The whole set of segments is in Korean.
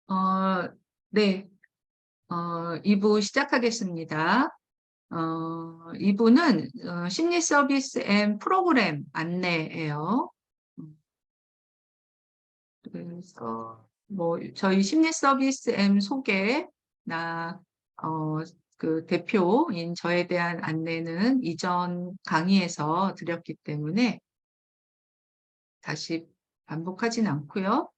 어, 네, 2부 시작하겠습니다. 2부는 심리 서비스 앤 프로그램 안내예요. 그래서 뭐 저희 심리 서비스 앤 소개나 그 대표인 저에 대한 안내는 이전 강의에서 드렸기 때문에 다시 반복하진 않고요.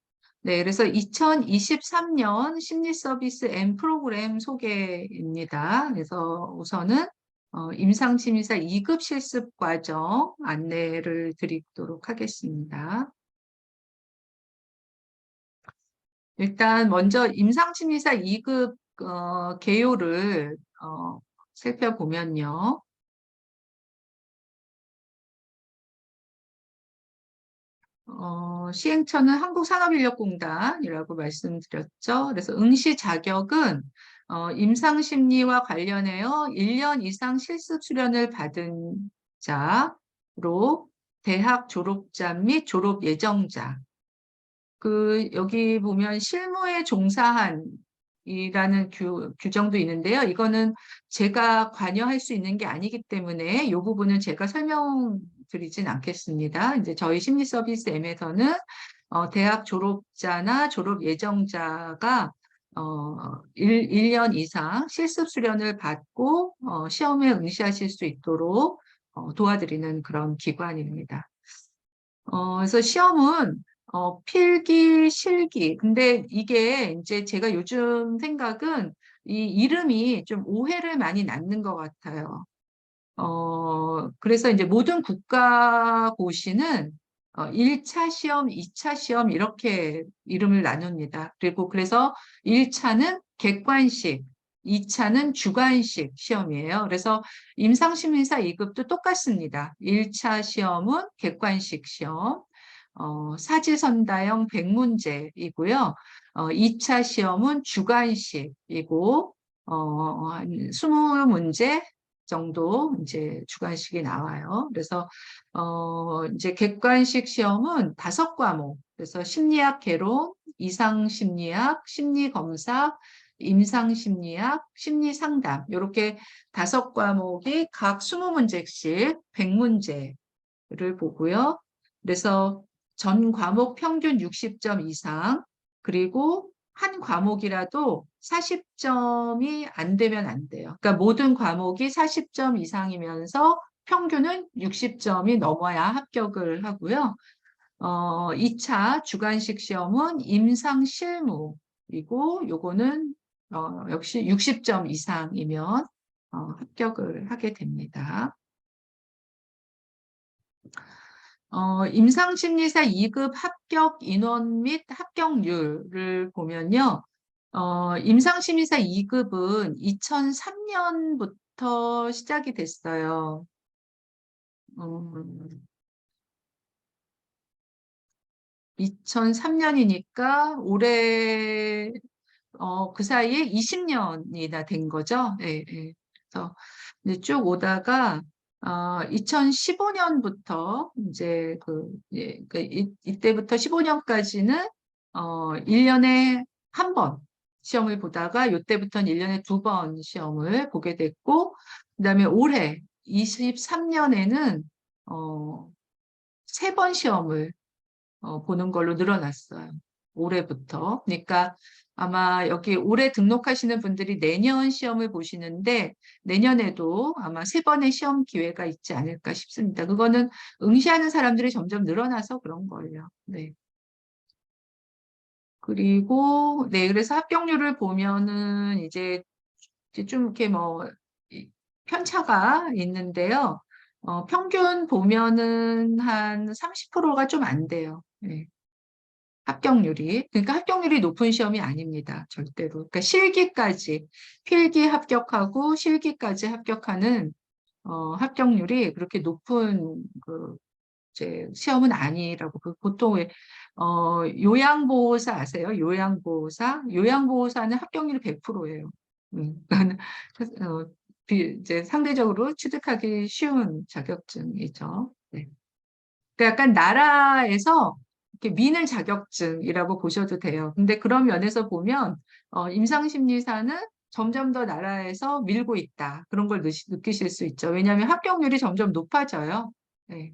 네, 그래서 2023년 심리 서비스 앤 프로그램 소개입니다. 그래서 우선은 임상심리사 2급 실습 과정 안내를 드리도록 하겠습니다. 일단 먼저 임상심리사 2급 개요를 살펴보면요. 시행처는 한국산업인력공단이라고 말씀드렸죠. 그래서 응시 자격은 임상심리와 관련하여 1년 이상 실습 수련을 받은 자로 대학 졸업자 및 졸업 예정자. 여기 보면 실무에 종사한 이라는 규정도 있는데요. 이거는 제가 관여할 수 있는 게 아니기 때문에 이 부분은 제가 설명드리진 않겠습니다. 이제 저희 심리 서비스 M에서는 대학 졸업자나 졸업 예정자가 1년 이상 실습 수련을 받고 시험에 응시하실 수 있도록 도와드리는 그런 기관입니다. 그래서 시험은 필기, 실기. 근데 이게 이제 제가 요즘 생각은 이 이름이 좀 오해를 많이 낳는 것 같아요. 그래서 이제 모든 국가고시는 1차 시험, 2차 시험 이렇게 이름을 나눕니다. 그리고 그래서 1차는 객관식, 2차는 주관식 시험이에요. 그래서 임상심리사 2급도 똑같습니다. 1차 시험은 객관식 시험, 사지선다형 100문제이고요. 2차 시험은 주관식이고, 한 20문제 정도 이제 주관식이 나와요. 그래서 이제 객관식 시험은 5과목. 그래서 심리학 개론, 이상심리학, 심리검사, 임상심리학, 심리상담 이렇게 5과목이 각 20문제씩 100문제를 보고요. 그래서 전 과목 평균 60점 이상, 그리고 한 과목이라도 40점이 안 되면 안 돼요. 그러니까 모든 과목이 40점 이상이면서 평균은 60점이 넘어야 합격을 하고요. 2차 주관식 시험은 임상 실무이고, 요거는 역시 60점 이상이면 합격을 하게 됩니다. 임상심리사 2급 합격 인원 및 합격률을 보면요. 임상심리사 2급은 2003년부터 시작이 됐어요. 2003년이니까 올해 그 사이에 20년이나 된 거죠. 예, 예. 그래서 이제 쭉 오다가 2015년부터 이제 이때부터 15년까지는 1년에 한 번 시험을 보다가 이때부터는 1년에 2번 시험을 보게 됐고, 그다음에 올해 23년에는 3번 시험을 보는 걸로 늘어났어요. 올해부터. 그러니까 아마 여기 올해 등록하시는 분들이 내년 시험을 보시는데 내년에도 아마 3번의 시험 기회가 있지 않을까 싶습니다. 그거는 응시하는 사람들이 점점 늘어나서 그런 거예요. 네. 그리고 네, 그래서 합격률을 보면은 이제 좀 이렇게 뭐 편차가 있는데요. 평균 보면은 한 30%가 좀 안 돼요. 네. 합격률이. 그러니까 합격률이 높은 시험이 아닙니다. 절대로. 그러니까 실기까지, 필기 합격하고 실기까지 합격하는 합격률이 그렇게 높은 이제 시험은 아니라고. 보통 요양보호사 아세요? 요양보호사? 요양보호사는 합격률이 100%예요. 이제 상대적으로 취득하기 쉬운 자격증이죠. 네. 그러니까 약간 나라에서 이렇게 미는 자격증이라고 보셔도 돼요. 근데 그런 면에서 보면 임상심리사는 점점 더 나라에서 밀고 있다. 그런 걸 느끼실 수 있죠. 왜냐하면 합격률이 점점 높아져요. 네.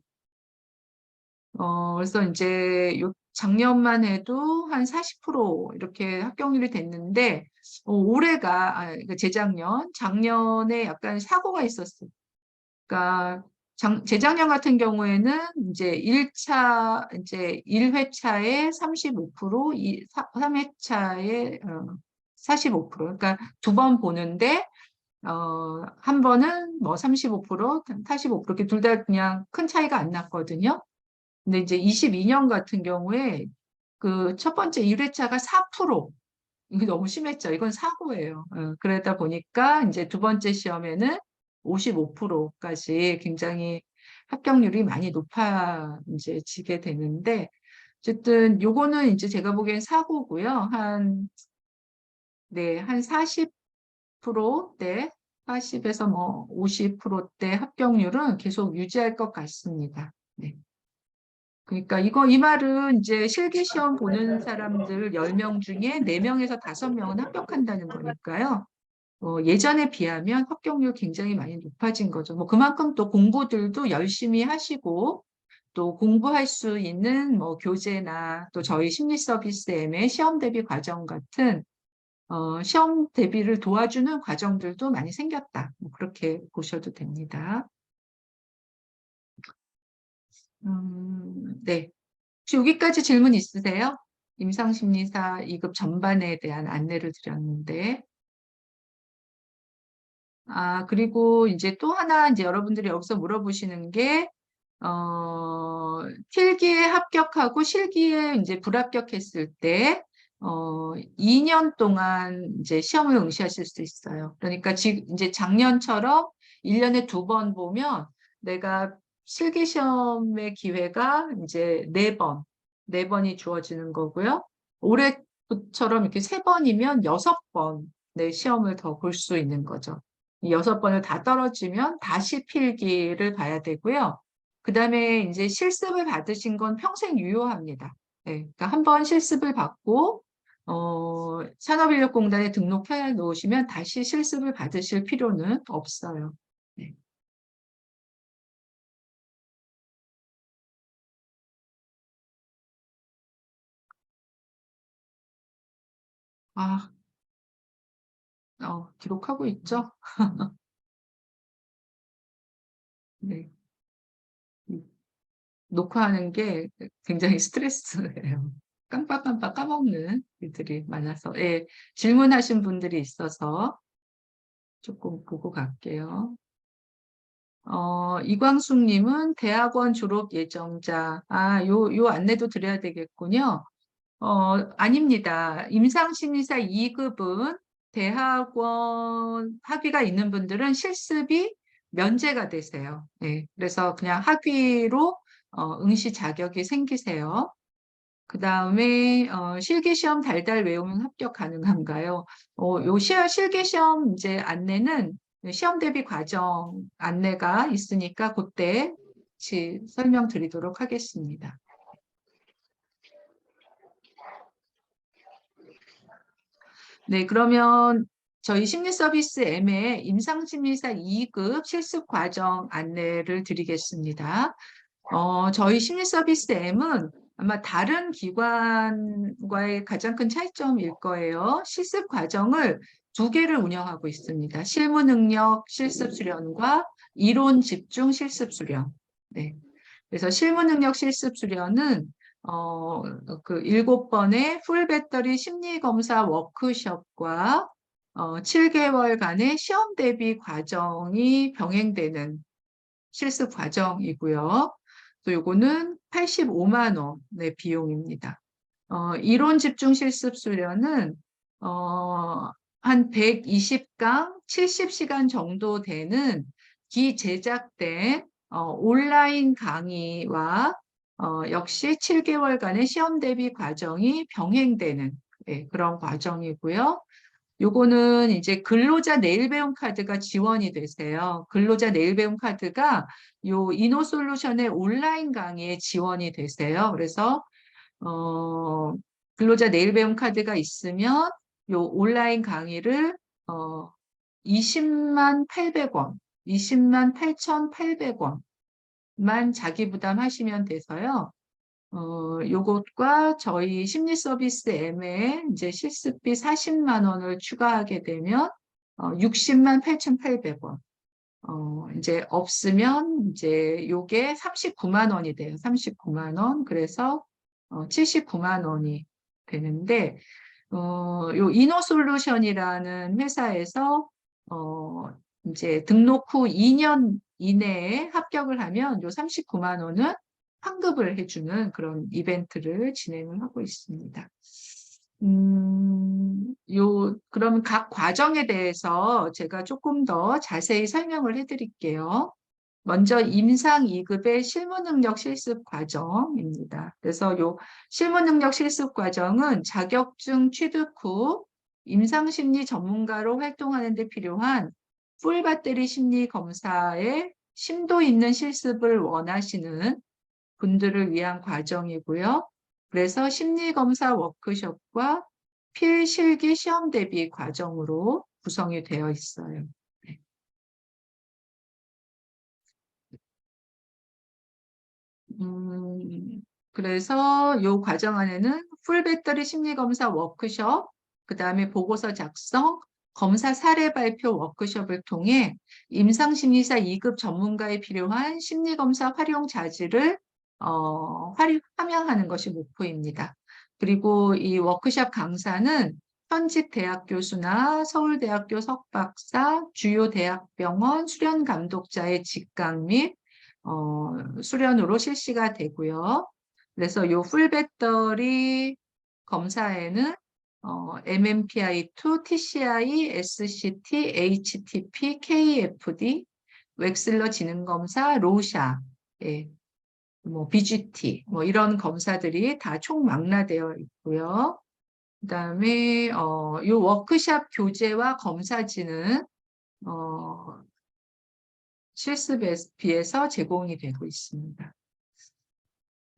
그래서 이제 작년만 해도 한 40% 이렇게 합격률이 됐는데, 그러니까 작년에 약간 사고가 있었어요. 그러니까 재작년 같은 경우에는 이제 1회차에 35%, 3회차에 45%. 그러니까 두 번 보는데, 한 번은 뭐 35%, 45% 이렇게 둘 다 그냥 큰 차이가 안 났거든요. 근데 이제 22년 같은 경우에 그 첫 번째 1회차가 4%. 이거 너무 심했죠. 이건 사고예요. 그러다 보니까 이제 두 번째 시험에는 55%까지 굉장히 합격률이 많이 높아 이제 지게 되는데, 어쨌든 요거는 이제 제가 보기엔 사고고요. 한 40%대, 40에서 뭐 50%대 합격률은 계속 유지할 것 같습니다. 네. 그러니까 이 말은 이제 실기시험 보는 사람들 10명 중에 4명에서 5명은 합격한다는 거니까요. 예전에 비하면 합격률 굉장히 많이 높아진 거죠. 뭐 그만큼 또 공부들도 열심히 하시고 또 공부할 수 있는 뭐 교재나 또 저희 심리 서비스 M의 시험 대비 과정 같은 시험 대비를 도와주는 과정들도 많이 생겼다. 뭐 그렇게 보셔도 됩니다. 네. 혹시 여기까지 질문 있으세요? 임상심리사 2급 전반에 대한 안내를 드렸는데. 그리고 이제 또 하나 이제 여러분들이 여기서 물어보시는 게, 필기에 합격하고 실기에 이제 불합격했을 때, 2년 동안 이제 시험을 응시하실 수 있어요. 그러니까 지금 이제 작년처럼 1년에 2번 보면 내가 실기 시험의 기회가 이제 4번, 4번이 주어지는 거고요. 올해처럼 이렇게 3번이면 6번 내 시험을 더 볼 수 있는 거죠. 이 6번을 다 떨어지면 다시 필기를 봐야 되고요. 그 다음에 이제 실습을 받으신 건 평생 유효합니다. 네, 그러니까 한 번 실습을 받고 산업인력공단에 등록해 놓으시면 다시 실습을 받으실 필요는 없어요. 네. 아, 기록하고 있죠? 네. 녹화하는 게 굉장히 스트레스예요. 깜빡깜빡 까먹는 일들이 많아서. 예, 질문하신 분들이 있어서 조금 보고 갈게요. 이광숙님은 대학원 졸업 예정자. 요 안내도 드려야 되겠군요. 아닙니다. 임상심리사 2급은 대학원 학위가 있는 분들은 실습이 면제가 되세요. 네, 그래서 그냥 학위로 응시 자격이 생기세요. 그 다음에 실기시험 달달 외우면 합격 가능한가요? 실기시험 이제 안내는 시험 대비 과정 안내가 있으니까 그때 같이 설명드리도록 하겠습니다. 네, 그러면 저희 심리서비스 M의 임상심리사 2급 실습 과정 안내를 드리겠습니다. 저희 심리서비스 M은 아마 다른 기관과의 가장 큰 차이점일 거예요. 실습 과정을 2개를 운영하고 있습니다. 실무능력 실습 수련과 이론 집중 실습 수련. 네. 그래서 실무능력 실습 수련은 그 7번의 풀배터리 심리검사 워크숍과 7개월간의 시험 대비 과정이 병행되는 실습 과정이고요. 또 요거는 85만 원의 비용입니다. 이론 집중 실습 수련은 한 120강 70시간 정도 되는 기제작된 온라인 강의와 역시 7개월간의 시험 대비 과정이 병행되는 그런 과정이고요. 요거는 이제 근로자 내일 배움 카드가 지원이 되세요. 근로자 내일 배움 카드가 요 이노솔루션의 온라인 강의에 지원이 되세요. 그래서 어, 근로자 내일 배움 카드가 있으면 요 온라인 강의를 어, 20만 800원, 20만 8,800원만 자기 부담하시면 돼서요. 요것과 저희 심리 서비스 M에 이제 실습비 40만 원을 추가하게 되면 60만 8,800원. 이제 없으면 이제 요게 39만 원이 돼요. 39만 원. 그래서 79만 원이 되는데 요 이노솔루션이라는 회사에서 이제 등록 후 2년 이내에 합격을 하면 요 39만 원은 환급을 해주는 그런 이벤트를 진행을 하고 있습니다. 그러면 각 과정에 대해서 제가 조금 더 자세히 설명을 해드릴게요. 먼저 임상 2급의 실무능력 실습 과정입니다. 그래서 요 실무능력 실습 과정은 자격증 취득 후 임상심리 전문가로 활동하는 데 필요한 풀배터리 심리 검사에 심도 있는 실습을 원하시는 분들을 위한 과정이고요. 그래서 심리검사 워크숍과 필실기 시험 대비 과정으로 구성이 되어 있어요. 네. 그래서 이 과정 안에는 풀배터리 심리검사 워크숍, 그 다음에 보고서 작성, 검사 사례 발표 워크숍을 통해 임상심리사 2급 전문가에 필요한 심리검사 활용 자질을 함양하는 것이 목표입니다. 그리고 이 워크숍 강사는 현직 대학 교수나 서울대학교 석박사, 주요 대학병원 수련 감독자의 직강 및 수련으로 실시가 되고요. 그래서 요 풀배터리 검사에는 MMPI2, TCI, SCT, HTP, KFD, 웩슬러 지능검사, 로샤, 예, 뭐 BGT, 뭐 이런 검사들이 다 총망라되어 있고요. 그다음에 요 워크샵 교재와 검사지는 실습에 비해서 제공이 되고 있습니다.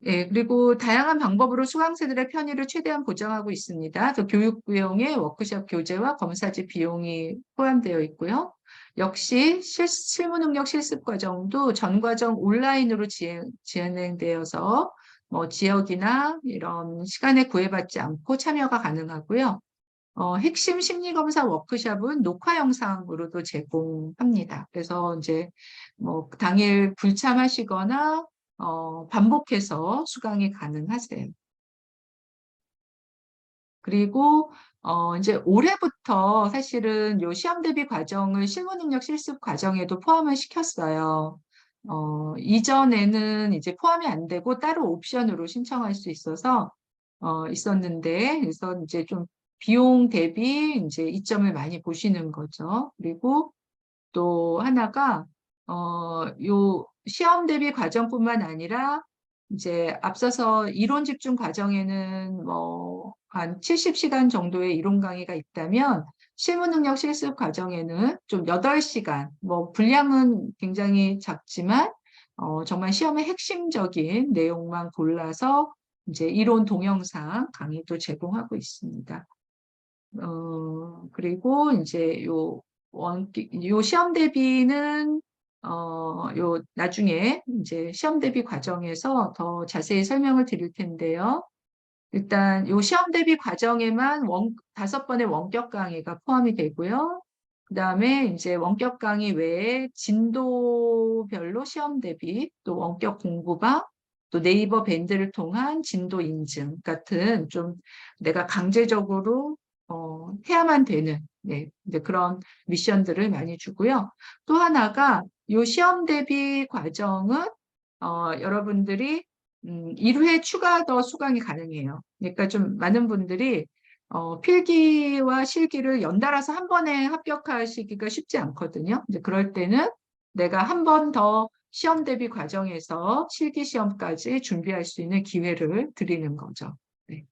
예, 그리고 다양한 방법으로 수강생들의 편의를 최대한 보장하고 있습니다. 또 교육 비용에 워크숍 교재와 검사지 비용이 포함되어 있고요. 역시 실무 능력 실습 과정도 전 과정 온라인으로 진행되어서 뭐 지역이나 이런 시간에 구애받지 않고 참여가 가능하고요. 핵심 심리검사 워크숍은 녹화 영상으로도 제공합니다. 그래서 이제 뭐 당일 불참하시거나 반복해서 수강이 가능하세요. 그리고 이제 올해부터 사실은 요 시험 대비 과정을 실무 능력 실습 과정에도 포함을 시켰어요. 이전에는 이제 포함이 안 되고 따로 옵션으로 신청할 수 있어서 있었는데, 그래서 이제 좀 비용 대비 이제 이점을 많이 보시는 거죠. 그리고 또 하나가 요 시험 대비 과정뿐만 아니라 이제 앞서서 이론 집중 과정에는 뭐 한 70시간 정도의 이론 강의가 있다면 실무 능력 실습 과정에는 좀 8시간, 뭐 분량은 굉장히 작지만 정말 시험의 핵심적인 내용만 골라서 이제 이론 동영상 강의도 제공하고 있습니다. 그리고 이제 요 시험 대비는, 요 나중에 이제 시험 대비 과정에서 더 자세히 설명을 드릴 텐데요. 일단 요 시험 대비 과정에만 5번의 원격 강의가 포함이 되고요. 그 다음에 이제 원격 강의 외에 진도별로 시험 대비, 또 원격 공부방, 또 네이버 밴드를 통한 진도 인증 같은 좀 내가 강제적으로 해야만 되는 이제 그런 미션들을 많이 주고요. 또 하나가 요 시험 대비 과정은 여러분들이 1회 추가 더 수강이 가능해요. 그러니까 좀 많은 분들이 필기와 실기를 연달아서 한 번에 합격하시기가 쉽지 않거든요. 이제 그럴 때는 내가 한 번 더 시험 대비 과정에서 실기 시험까지 준비할 수 있는 기회를 드리는 거죠. 네.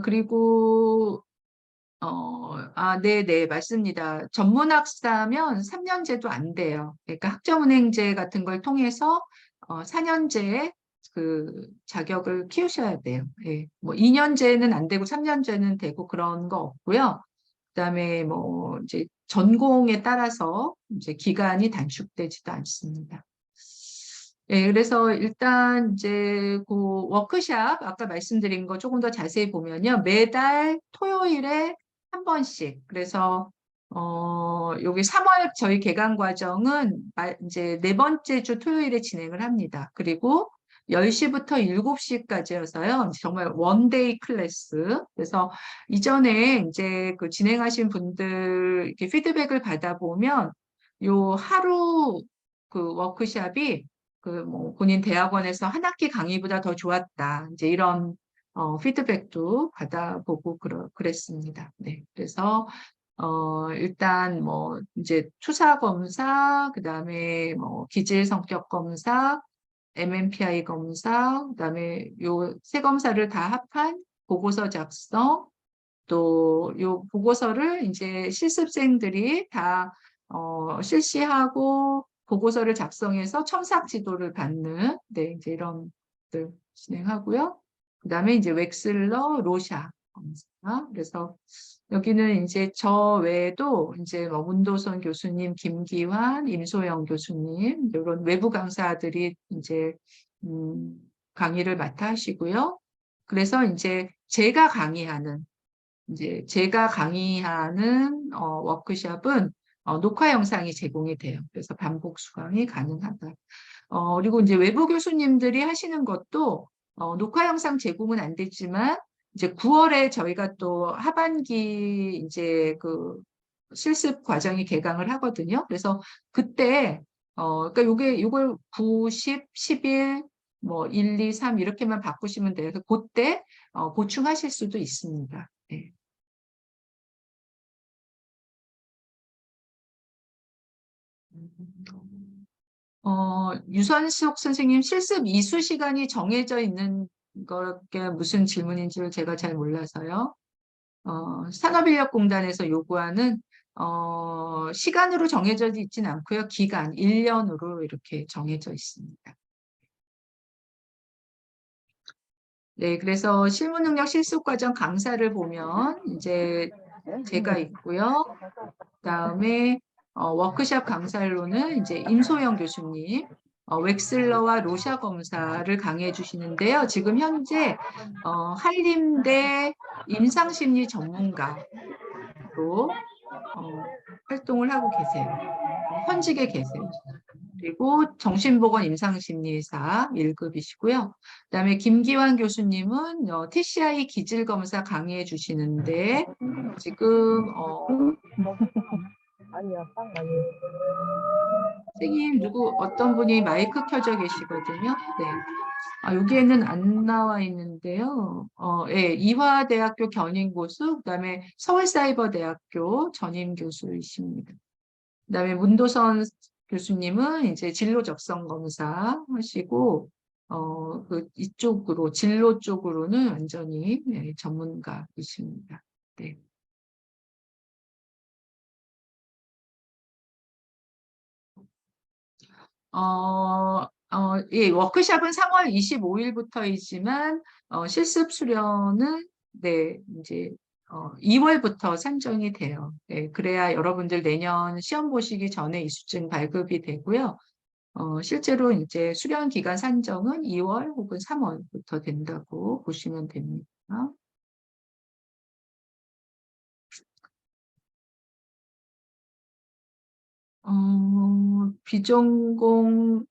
그리고 네네, 맞습니다. 전문학사면 3년제도 안 돼요. 그러니까 학점은행제 같은 걸 통해서 4년제 그 자격을 키우셔야 돼요. 예. 뭐 2년제는 안 되고 3년제는 되고 그런 거 없고요. 그다음에 뭐 이제 전공에 따라서 이제 기간이 단축되지도 않습니다. 예, 그래서 일단 이제 그 워크샵 아까 말씀드린 거 조금 더 자세히 보면요. 매달 토요일에 한 번씩. 그래서 여기 3월 저희 개강 과정은 이제 네 번째 주 토요일에 진행을 합니다. 그리고 10시부터 7시까지여서요. 정말 원데이 클래스. 그래서 이전에 이제 그 진행하신 분들 이렇게 피드백을 받아보면 요 하루 그 워크샵이 그 뭐 본인 대학원에서 한 학기 강의보다 더 좋았다. 이제 이런 피드백도 받아보고 그랬습니다. 네. 그래서 일단 뭐 이제 투사 검사, 그다음에 뭐 기질 성격 검사, MMPI 검사, 그다음에 요 세 검사를 다 합한 보고서 작성, 또 요 보고서를 이제 실습생들이 다 실시하고 보고서를 작성해서 첨삭 지도를 받는 네 이제 이런 것들 진행하고요. 그다음에 이제 웩슬러, 로샤 검사. 그래서 여기는 이제 저 외에도 이제 뭐 문도선 교수님, 김기환, 임소영 교수님 이런 외부 강사들이 이제 음, 강의를 맡아 하시고요. 그래서 이제 제가 강의하는 워크숍은 녹화 영상이 제공이 돼요. 그래서 반복 수강이 가능하다. 그리고 이제 외부 교수님들이 하시는 것도 녹화 영상 제공은 안 되지만 이제 9월에 저희가 또 하반기 이제 그 실습 과정이 개강을 하거든요. 그래서 그때 그러니까 요걸 9, 10, 11, 뭐 1, 2, 3 이렇게만 바꾸시면 돼요. 그래서 그때 보충하실 수도 있습니다. 네. 유선숙 선생님 실습 이수 시간이 정해져 있는 거게 무슨 질문인지를 제가 잘 몰라서요. 산업인력공단에서 요구하는 시간으로 정해져 있진 않고요. 기간 1년으로 이렇게 정해져 있습니다. 네, 그래서 실무능력 실습과정 강사를 보면 이제 제가 있고요. 그다음에 워크숍 강사로는 이제 임소영 교수님, 웩슬러와 로샤 검사를 강의해 주시는데요. 지금 현재 한림대 임상심리 전문가로 활동을 하고 계세요. 현직에 계세요. 그리고 정신보건 임상심리사 1급이시고요. 그다음에 김기환 교수님은 TCI 기질검사 강의해 주시는데 지금 아니야, 빵 아니야. 선생님 어떤 분이 마이크 켜져 계시거든요. 네. 여기에는 안 나와 있는데요. 예, 이화대학교 견인고수, 그다음에 서울사이버대학교 전임 교수이십니다. 그다음에 문도선 교수님은 이제 진로 적성 검사 하시고, 이쪽으로, 진로 쪽으로는 완전히 예, 전문가이십니다. 네. 예, 워크숍은 3월 25일부터이지만, 실습 수련은, 네, 이제, 2월부터 산정이 돼요. 네, 그래야 여러분들 내년 시험 보시기 전에 이수증 발급이 되고요. 실제로 이제 수련 기간 산정은 2월 혹은 3월부터 된다고 보시면 됩니다. 비전공,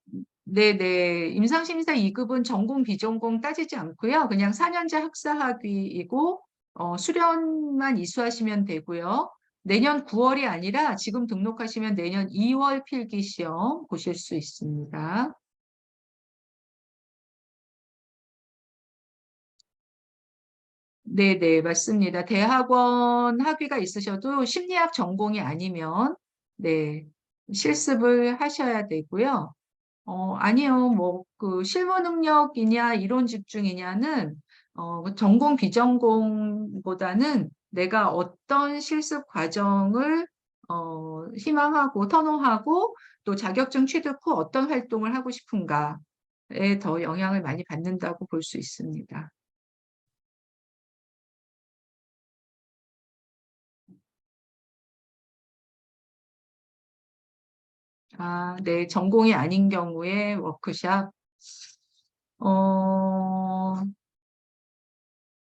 네네. 임상심사 2급은 전공, 비전공 따지지 않고요. 그냥 4년제 학사학위이고, 수련만 이수하시면 되고요. 내년 9월이 아니라 지금 등록하시면 내년 2월 필기 시험 보실 수 있습니다. 네네, 맞습니다. 대학원 학위가 있으셔도 심리학 전공이 아니면, 네, 실습을 하셔야 되고요. 아니요. 뭐, 그 실무 능력이냐, 이론 집중이냐는 전공, 비전공보다는 내가 어떤 실습 과정을 희망하고 선호하고 또 자격증 취득 후 어떤 활동을 하고 싶은가에 더 영향을 많이 받는다고 볼 수 있습니다. 아, 네, 전공이 아닌 경우에 워크샵. 어,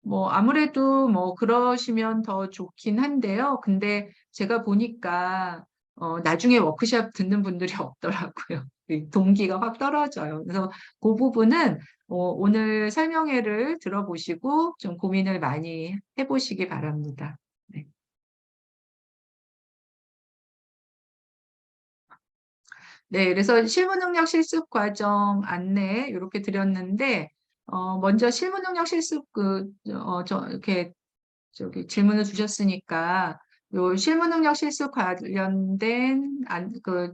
뭐, 아무래도 뭐, 그러시면 더 좋긴 한데요. 근데 제가 보니까, 나중에 워크샵 듣는 분들이 없더라고요. 이 동기가 확 떨어져요. 그래서 그 부분은, 오늘 설명회를 들어보시고 좀 고민을 많이 해보시기 바랍니다. 네. 네, 그래서 실무능력 실습 과정 안내 이렇게 드렸는데, 먼저 실무능력 실습 이렇게 질문을 주셨으니까, 요 실무능력 실습 관련된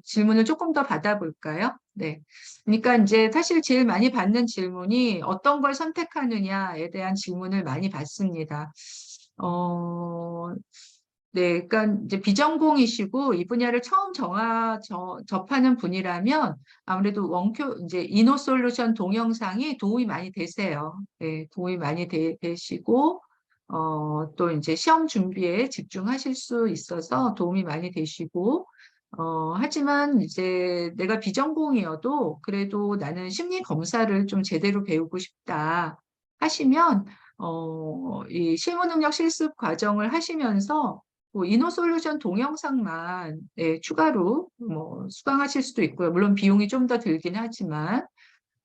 질문을 조금 더 받아볼까요? 네. 그러니까 이제 사실 제일 많이 받는 질문이 어떤 걸 선택하느냐에 대한 질문을 많이 받습니다. 어, 네, 그러니까 이제 비전공이시고 이 분야를 처음 접하는 분이라면 아무래도 이제 이노솔루션 동영상이 도움이 많이 되세요. 네, 도움이 많이 되시고, 또 이제 시험 준비에 집중하실 수 있어서 도움이 많이 되시고, 하지만 이제 내가 비전공이어도 그래도 나는 심리 검사를 좀 제대로 배우고 싶다 하시면, 이 실무능력 실습 과정을 하시면서 뭐 이노솔루션 동영상만 추가로 뭐 수강하실 수도 있고요. 물론 비용이 좀 더 들긴 하지만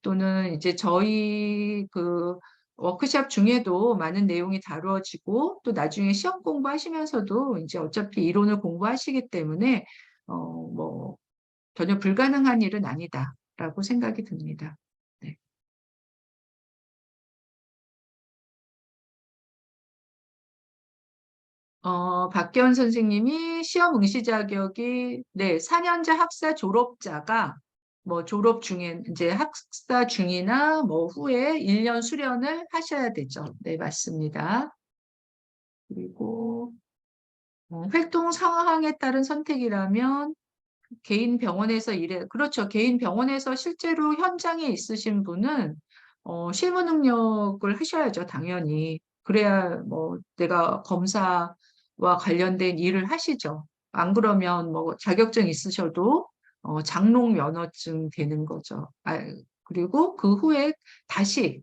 또는 이제 저희 그 워크샵 중에도 많은 내용이 다루어지고 또 나중에 시험 공부하시면서도 이제 어차피 이론을 공부하시기 때문에 뭐 전혀 불가능한 일은 아니다라고 생각이 듭니다. 네. 박기현 선생님이 시험 응시 자격이, 네, 4년제 학사 졸업자가 뭐 졸업 중에, 이제 학사 중이나 뭐 후에 1년 수련을 하셔야 되죠. 네, 맞습니다. 그리고 활동 상황에 따른 선택이라면 개인 병원에서 그렇죠. 개인 병원에서 실제로 현장에 있으신 분은 실무 능력을 하셔야죠, 당연히. 그래야 뭐 내가 검사와 관련된 일을 하시죠. 안 그러면 뭐 자격증 있으셔도 장롱 면허증 되는 거죠. 그리고 그 후에 다시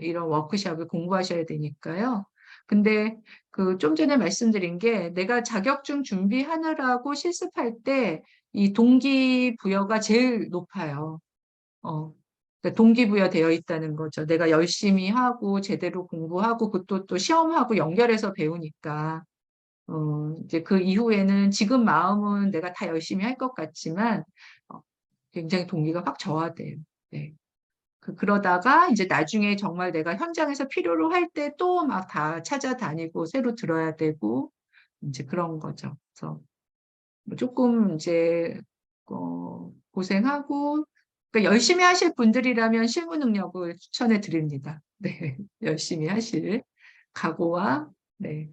이런 워크숍을 공부하셔야 되니까요. 근데 그 좀 전에 말씀드린 게 내가 자격증 준비하느라고 실습할 때 이 동기부여가 제일 높아요. 그러니까 동기부여 되어 있다는 거죠. 내가 열심히 하고 제대로 공부하고 그것도 또 시험하고 연결해서 배우니까 이제 그 이후에는 지금 마음은 내가 다 열심히 할 것 같지만 어, 굉장히 동기가 확 저하돼요. 네. 그러다가 이제 나중에 정말 내가 현장에서 필요로 할 때 또 막 다 찾아다니고 새로 들어야 되고 이제 그런 거죠. 그래서 뭐 조금 이제 고생하고 그러니까 열심히 하실 분들이라면 실무 능력을 추천해 드립니다. 네, 열심히 하실 각오와 네,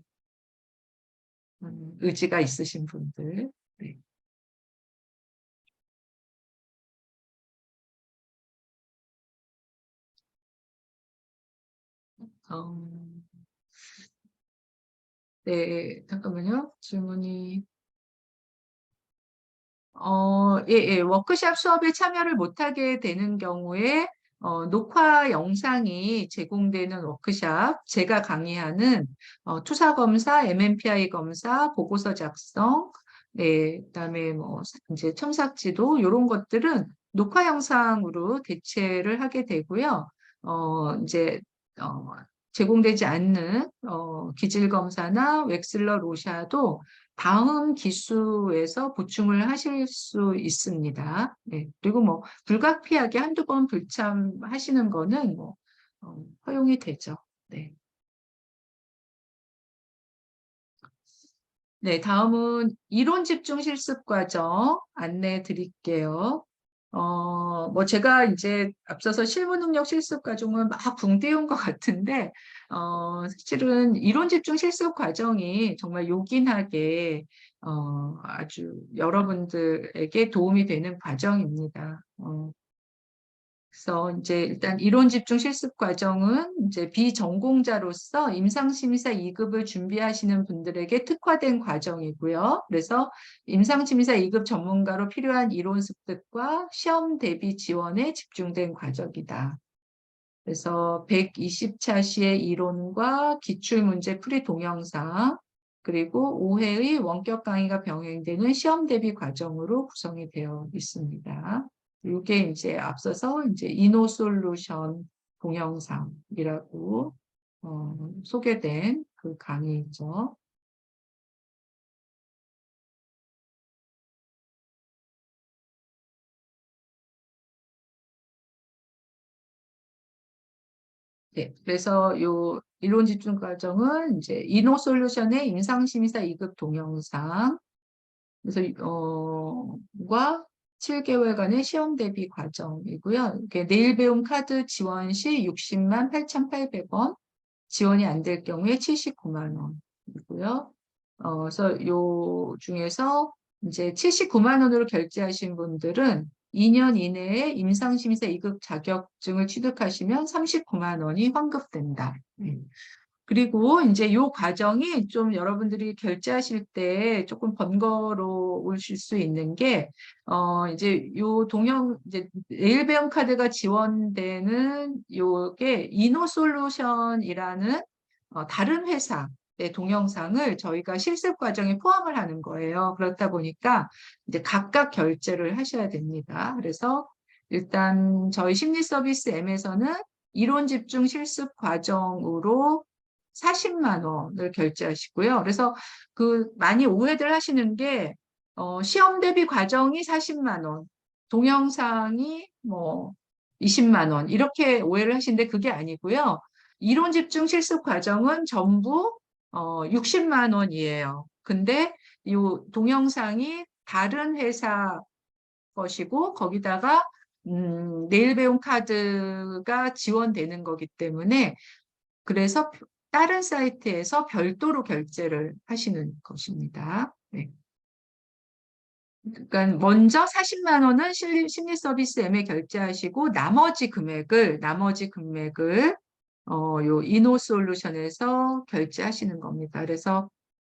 의지가 있으신 분들. 네. 어, 네, 잠깐만요. 질문이 예, 예. 워크샵 수업에 참여를 못하게 되는 경우에 녹화 영상이 제공되는 워크샵, 제가 강의하는 투사 검사, MMPI 검사, 보고서 작성, 네, 그다음에 뭐 이제 첨삭지도 이런 것들은 녹화 영상으로 대체를 하게 되고요. 이제 어, 제공되지 않는 기질 검사나 웩슬러 로샤도 다음 기수에서 보충을 하실 수 있습니다. 네. 그리고 뭐 불가피하게 한두 번 불참하시는 거는 뭐 허용이 되죠. 네. 네, 다음은 이론 집중 실습 과정 안내해 드릴게요. 뭐 제가 이제 앞서서 실무 능력 실습 과정은 막 붕 띄운 것 같은데, 사실은 이론 집중 실습 과정이 정말 요긴하게, 아주 여러분들에게 도움이 되는 과정입니다. 그래서 이제 일단 이론 집중 실습 과정은 이제 비전공자로서 임상심의사 2급을 준비하시는 분들에게 특화된 과정이고요. 그래서 임상심의사 2급 전문가로 필요한 이론 습득과 시험 대비 지원에 집중된 과정이다. 그래서 120차시의 이론과 기출문제 풀이 동영상, 그리고 5회의 원격 강의가 병행되는 시험 대비 과정으로 구성이 되어 있습니다. 이게 이제 앞서서 이제 이노솔루션 동영상이라고 소개된 그 강의죠. 네, 그래서 요 이론 집중 과정은 이제 이노솔루션의 임상심의사 2급 동영상, 그래서 과 7개월간의 시험 대비 과정이고요. 이게 내일 배움 카드 지원 시 60만 8,800원, 지원이 안 될 경우에 79만 원이고요. 그래서 요 중에서 이제 79만 원으로 결제하신 분들은 2년 이내에 임상심의사 2급 자격증을 취득하시면 39만 원이 환급된다. 그리고 이제 요 과정이 좀 여러분들이 결제하실 때 조금 번거로우실 수 있는 게, 이제 요 이제 내일 배움 카드가 지원되는 요게 이노솔루션이라는 다른 회사의 동영상을 저희가 실습 과정에 포함을 하는 거예요. 그렇다 보니까 이제 각각 결제를 하셔야 됩니다. 그래서 일단 저희 심리 서비스 M에서는 이론 집중 실습 과정으로 40만 원을 결제하시고요. 그래서 그 많이 오해들 하시는 게 시험 대비 과정이 40만 원, 동영상이 뭐 20만 원 이렇게 오해를 하시는데 그게 아니고요. 이론 집중 실습 과정은 전부 60만 원이에요. 근데 이 동영상이 다른 회사 것이고 거기다가 내일 배움 카드가 지원되는 거기 때문에 그래서 다른 사이트에서 별도로 결제를 하시는 것입니다. 네. 그러니까 먼저 40만 원은 심리 서비스 M에 결제하시고 나머지 금액을 요 이노솔루션에서 결제하시는 겁니다. 그래서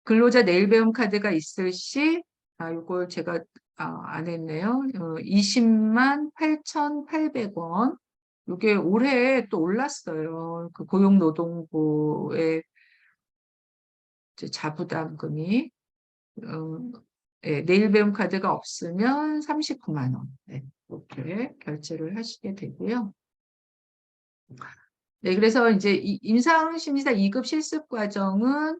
근로자 내일 배움 카드가 있을 시 요걸 제가 안 했네요. 20만 8,800원. 이게 올해 또 올랐어요. 그 고용노동부의 이제 자부담금이 내일 배움 카드가 없으면 39만 원 이렇게 결제를 하시게 되고요. 네, 그래서 이제 임상심의사 2급 실습 과정은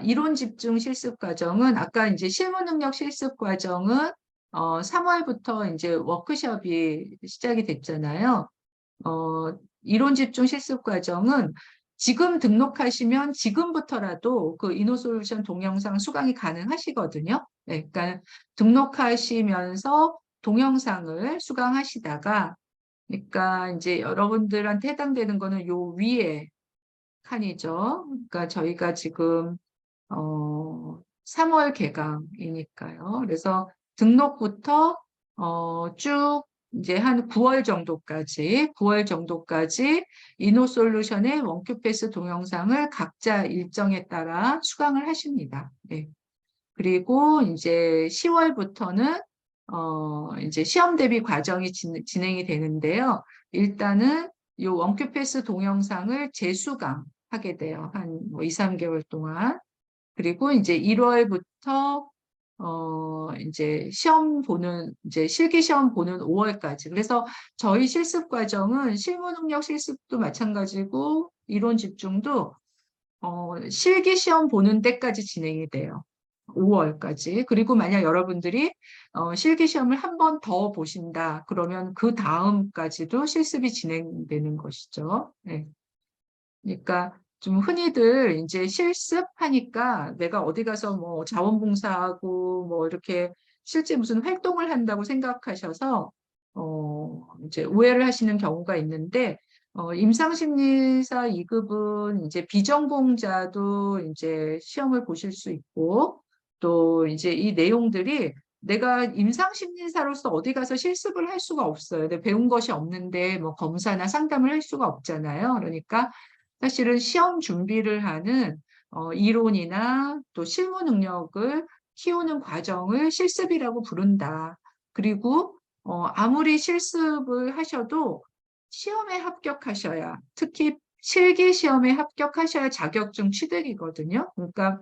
이론 집중 실습 과정은 아까 이제 실무 능력 실습 과정은 3월부터 이제 워크숍이 시작이 됐잖아요. 이론 집중 실습 과정은 지금 등록하시면 지금부터라도 그 이노솔루션 동영상 수강이 가능하시거든요. 네, 그러니까 등록하시면서 동영상을 수강하시다가, 그러니까 이제 여러분들한테 해당되는 거는 요 위에 칸이죠. 그러니까 저희가 지금 3월 개강이니까요. 그래서 등록부터 쭉 이제 한 9월 정도까지 이노솔루션의 원큐패스 동영상을 각자 일정에 따라 수강을 하십니다. 네. 그리고 이제 10월부터는 이제 시험 대비 과정이 진행이 되는데요. 일단은 이 원큐패스 동영상을 재수강하게 돼요. 한 뭐 2, 3개월 동안. 그리고 이제 1월부터 이제 이제 실기 시험 보는 5월까지. 그래서 저희 실습 과정은 실무 능력 실습도 마찬가지고 이론 집중도 실기 시험 보는 때까지 진행이 돼요. 5월까지. 그리고 만약 여러분들이 실기 시험을 한 번 더 보신다. 그러면 그 다음까지도 실습이 진행되는 것이죠. 네. 그러니까 좀 흔히들 이제 실습하니까 내가 어디 가서 뭐 자원봉사하고 뭐 이렇게 실제 무슨 활동을 한다고 생각하셔서 이제 오해를 하시는 경우가 있는데, 임상심리사 2급은 이제 비전공자도 이제 시험을 보실 수 있고, 또 이제 이 내용들이 내가 임상심리사로서 어디 가서 실습을 할 수가 없어요. 내가 배운 것이 없는데 뭐 검사나 상담을 할 수가 없잖아요. 그러니까 사실은 시험 준비를 하는 이론이나 또 실무 능력을 키우는 과정을 실습이라고 부른다. 그리고 아무리 실습을 하셔도 시험에 합격하셔야, 특히 실기 시험에 합격하셔야 자격증 취득이거든요. 그러니까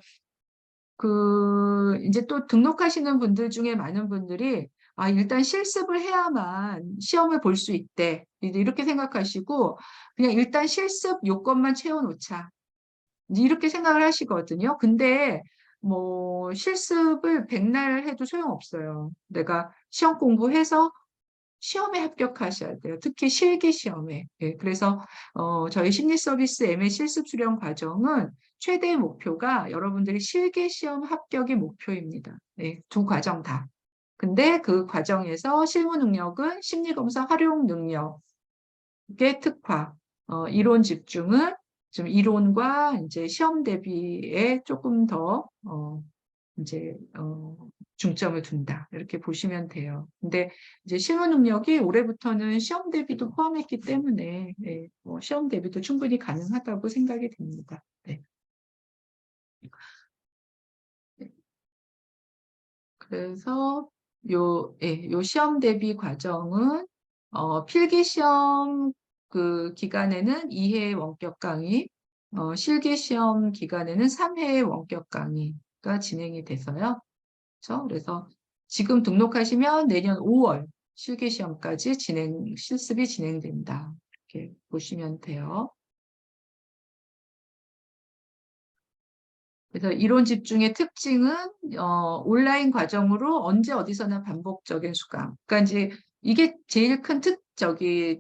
이제 또 등록하시는 분들 중에 많은 분들이 일단 실습을 해야만 시험을 볼 수 있대. 이제 이렇게 생각하시고 그냥 일단 실습 요건만 채워놓자. 이제 이렇게 생각을 하시거든요. 근데 뭐 실습을 백날 해도 소용없어요. 내가 시험 공부해서 시험에 합격하셔야 돼요. 특히 실기 시험에. 예, 그래서 저희 심리 서비스 MA 실습 수련 과정은 최대 목표가 여러분들이 실기 시험 합격이 목표입니다. 예, 두 과정 다. 근데 그 과정에서 실무 능력은 심리검사 활용 능력의 특화, 이론 집중은 좀 이론과 이제 시험 대비에 조금 더 이제 중점을 둔다. 이렇게 보시면 돼요. 근데 이제 실무 능력이 올해부터는 시험 대비도 포함했기 때문에 네, 시험 대비도 충분히 가능하다고 생각이 됩니다. 네. 그래서 요 시험 대비 과정은 필기 시험 그 기간에는 2회 원격 강의, 실기 시험 기간에는 3회 원격 강의가 진행이 돼서요. 그렇죠? 그래서 지금 등록하시면 내년 5월 실기 시험까지 실습이 진행된다. 이렇게 보시면 돼요. 그래서 이론 집중의 특징은 온라인 과정으로 언제 어디서나 반복적인 수강. 그러니까 이제 이게 제일 큰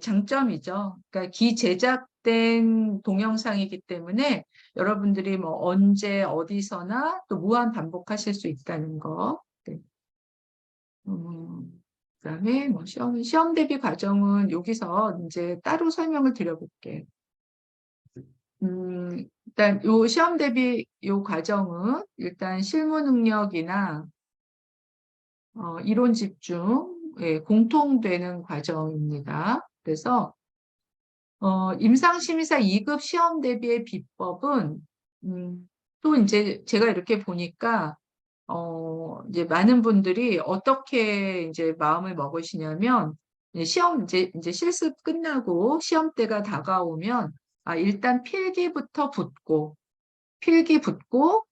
장점이죠. 그러니까 기제작된 동영상이기 때문에 여러분들이 뭐 언제 어디서나 또 무한 반복하실 수 있다는 거. 네. 그다음에 뭐 시험 대비 과정은 여기서 이제 따로 설명을 드려볼게요. 일단 요 시험 대비 요 과정은 일단 실무 능력이나 이론 집중에 공통되는 과정입니다. 그래서 임상심의사 2급 시험 대비의 비법은 또 이제 제가 이렇게 보니까 이제 많은 분들이 어떻게 이제 마음을 먹으시냐면, 이제 실습 끝나고 시험 때가 다가오면, 일단 필기 붙고,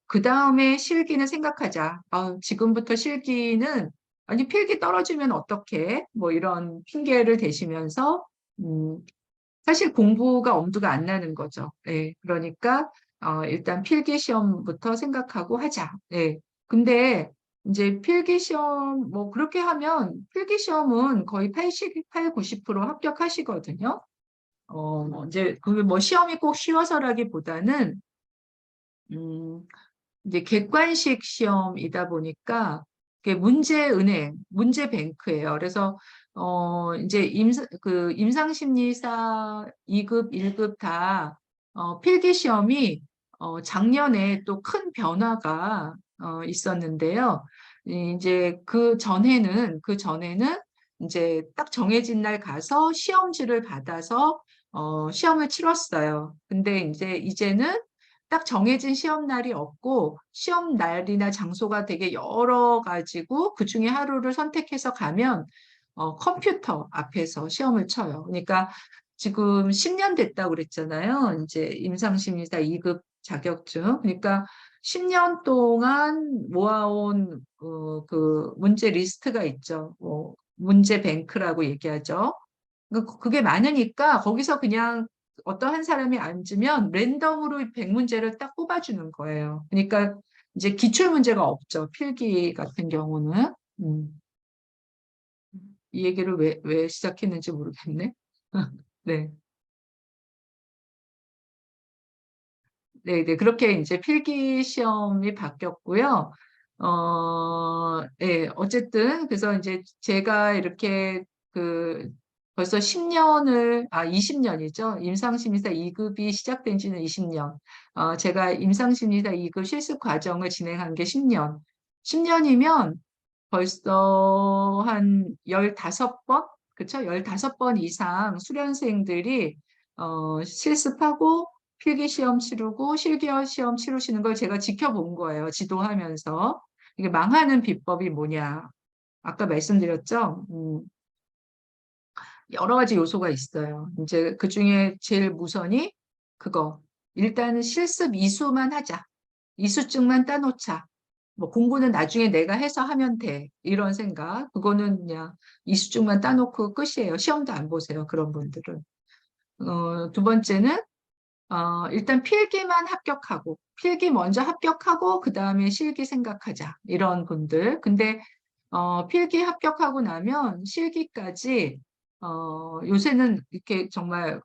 그 다음에 실기는 생각하자. 지금부터 실기는, 아니, 필기 떨어지면 어떡해? 뭐 이런 핑계를 대시면서, 음, 사실 공부가 엄두가 안 나는 거죠. 예, 그러니까 일단 필기 시험부터 생각하고 하자. 예. 근데 이제 필기 시험 뭐 그렇게 하면 필기 시험은 거의 88, 90% 합격하시거든요. 이제 그 뭐 시험이 꼭 쉬워서라기보다는 음, 이제 객관식 시험이다 보니까 그게 문제 뱅크예요. 그래서 이제 임상심리사 2급, 1급 다 필기 시험이 작년에 또 큰 변화가 있었는데요. 이제 그 전에는 이제 딱 정해진 날 가서 시험지를 받아서 시험을 치렀어요. 근데 이제는 딱 정해진 시험 날이 없고 시험 날이나 장소가 되게 여러 가지고 그중에 하루를 선택해서 가면 컴퓨터 앞에서 시험을 쳐요. 그러니까 지금 10년 됐다고 그랬잖아요. 이제 임상심리사 2급 자격증. 그러니까 10년 동안 모아온 그 문제 리스트가 있죠. 뭐 문제 뱅크라고 얘기하죠. 그게 많으니까 거기서 그냥 어떤 한 사람이 앉으면 랜덤으로 100문제를 딱 뽑아주는 거예요. 그러니까 이제 기출 문제가 없죠. 필기 같은 경우는. 음, 이 얘기를 왜 시작했는지 모르겠네. 네. 네, 네. 그렇게 이제 필기 시험이 바뀌었고요. 네, 어쨌든, 그래서 이제 제가 이렇게 벌써 20년이죠. 임상심리사 2급이 시작된 지는 20년. 제가 임상심리사 2급 실습 과정을 진행한 게 10년. 10년이면 벌써 한 15번? 그쵸? 15번 이상 수련생들이 실습하고 필기시험 치르고 실기시험 치르시는 걸 제가 지켜본 거예요. 지도하면서. 이게 망하는 비법이 뭐냐. 아까 말씀드렸죠? 여러 가지 요소가 있어요. 이제 그 중에 제일 무선이 그거. 일단은 실습 이수만 하자. 이수증만 따놓자. 뭐 공부는 나중에 내가 해서 하면 돼. 이런 생각. 그거는 그냥 이수증만 따놓고 끝이에요. 시험도 안 보세요. 그런 분들은. 두 번째는 일단 필기만 합격하고, 필기 먼저 합격하고, 그 다음에 실기 생각하자. 이런 분들. 근데, 필기 합격하고 나면 실기까지, 요새는 이렇게 정말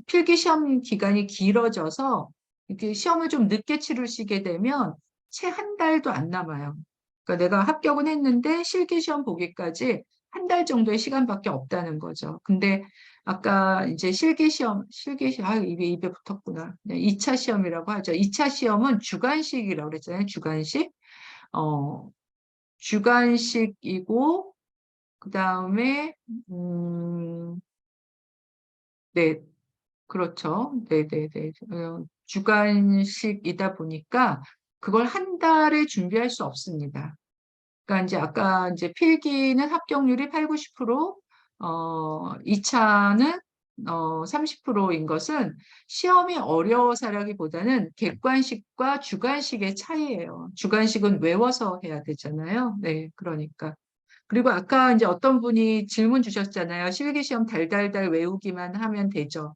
필기 시험 기간이 길어져서, 이렇게 시험을 좀 늦게 치르시게 되면 채 한 달도 안 남아요. 그러니까 내가 합격은 했는데 실기 시험 보기까지 한 달 정도의 시간밖에 없다는 거죠. 근데 아까 이제 입에 붙었구나. 2차 시험이라고 하죠. 2차 시험은 주관식이라고 그랬잖아요. 주관식. 어, 주관식이고, 그 다음에, 네, 그렇죠. 네네네. 주관식이다 보니까 그걸 한 달에 준비할 수 없습니다. 그러니까 이제 아까 이제 필기는 합격률이 8, 90%, 2차는 30%인 것은 시험이 어려워서라기보다는 객관식과 주관식의 차이예요. 주관식은 외워서 해야 되잖아요. 네, 그러니까. 그리고 아까 이제 어떤 분이 질문 주셨잖아요. 실기시험 달달달 외우기만 하면 되죠.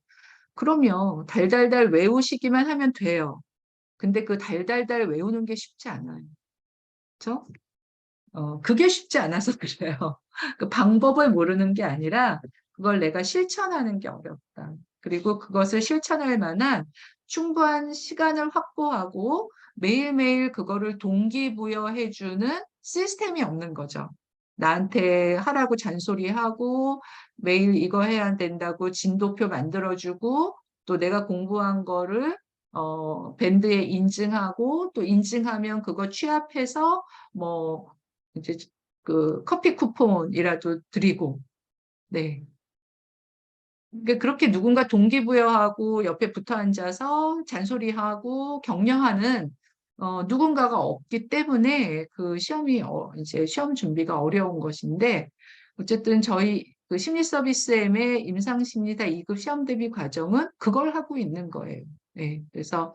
그럼요. 달달달 외우시기만 하면 돼요. 근데 그 달달달 외우는 게 쉽지 않아요. 그렇죠? 그게 쉽지 않아서 그래요. 그 방법을 모르는 게 아니라 그걸 내가 실천하는 게 어렵다. 그리고 그것을 실천할 만한 충분한 시간을 확보하고 매일매일 그거를 동기부여해주는 시스템이 없는 거죠. 나한테 하라고 잔소리하고 매일 이거 해야 된다고 진도표 만들어주고 또 내가 공부한 거를 밴드에 인증하고 또 인증하면 그거 취합해서 뭐 이제 그 커피 쿠폰이라도 드리고, 네. 그러니까 그렇게 누군가 동기부여하고 옆에 붙어 앉아서 잔소리하고 격려하는 누군가가 없기 때문에 그 시험이 이제 시험 준비가 어려운 것인데 어쨌든 저희 그 심리 서비스엠의 임상심리사 2급 시험 대비 과정은 그걸 하고 있는 거예요. 네. 그래서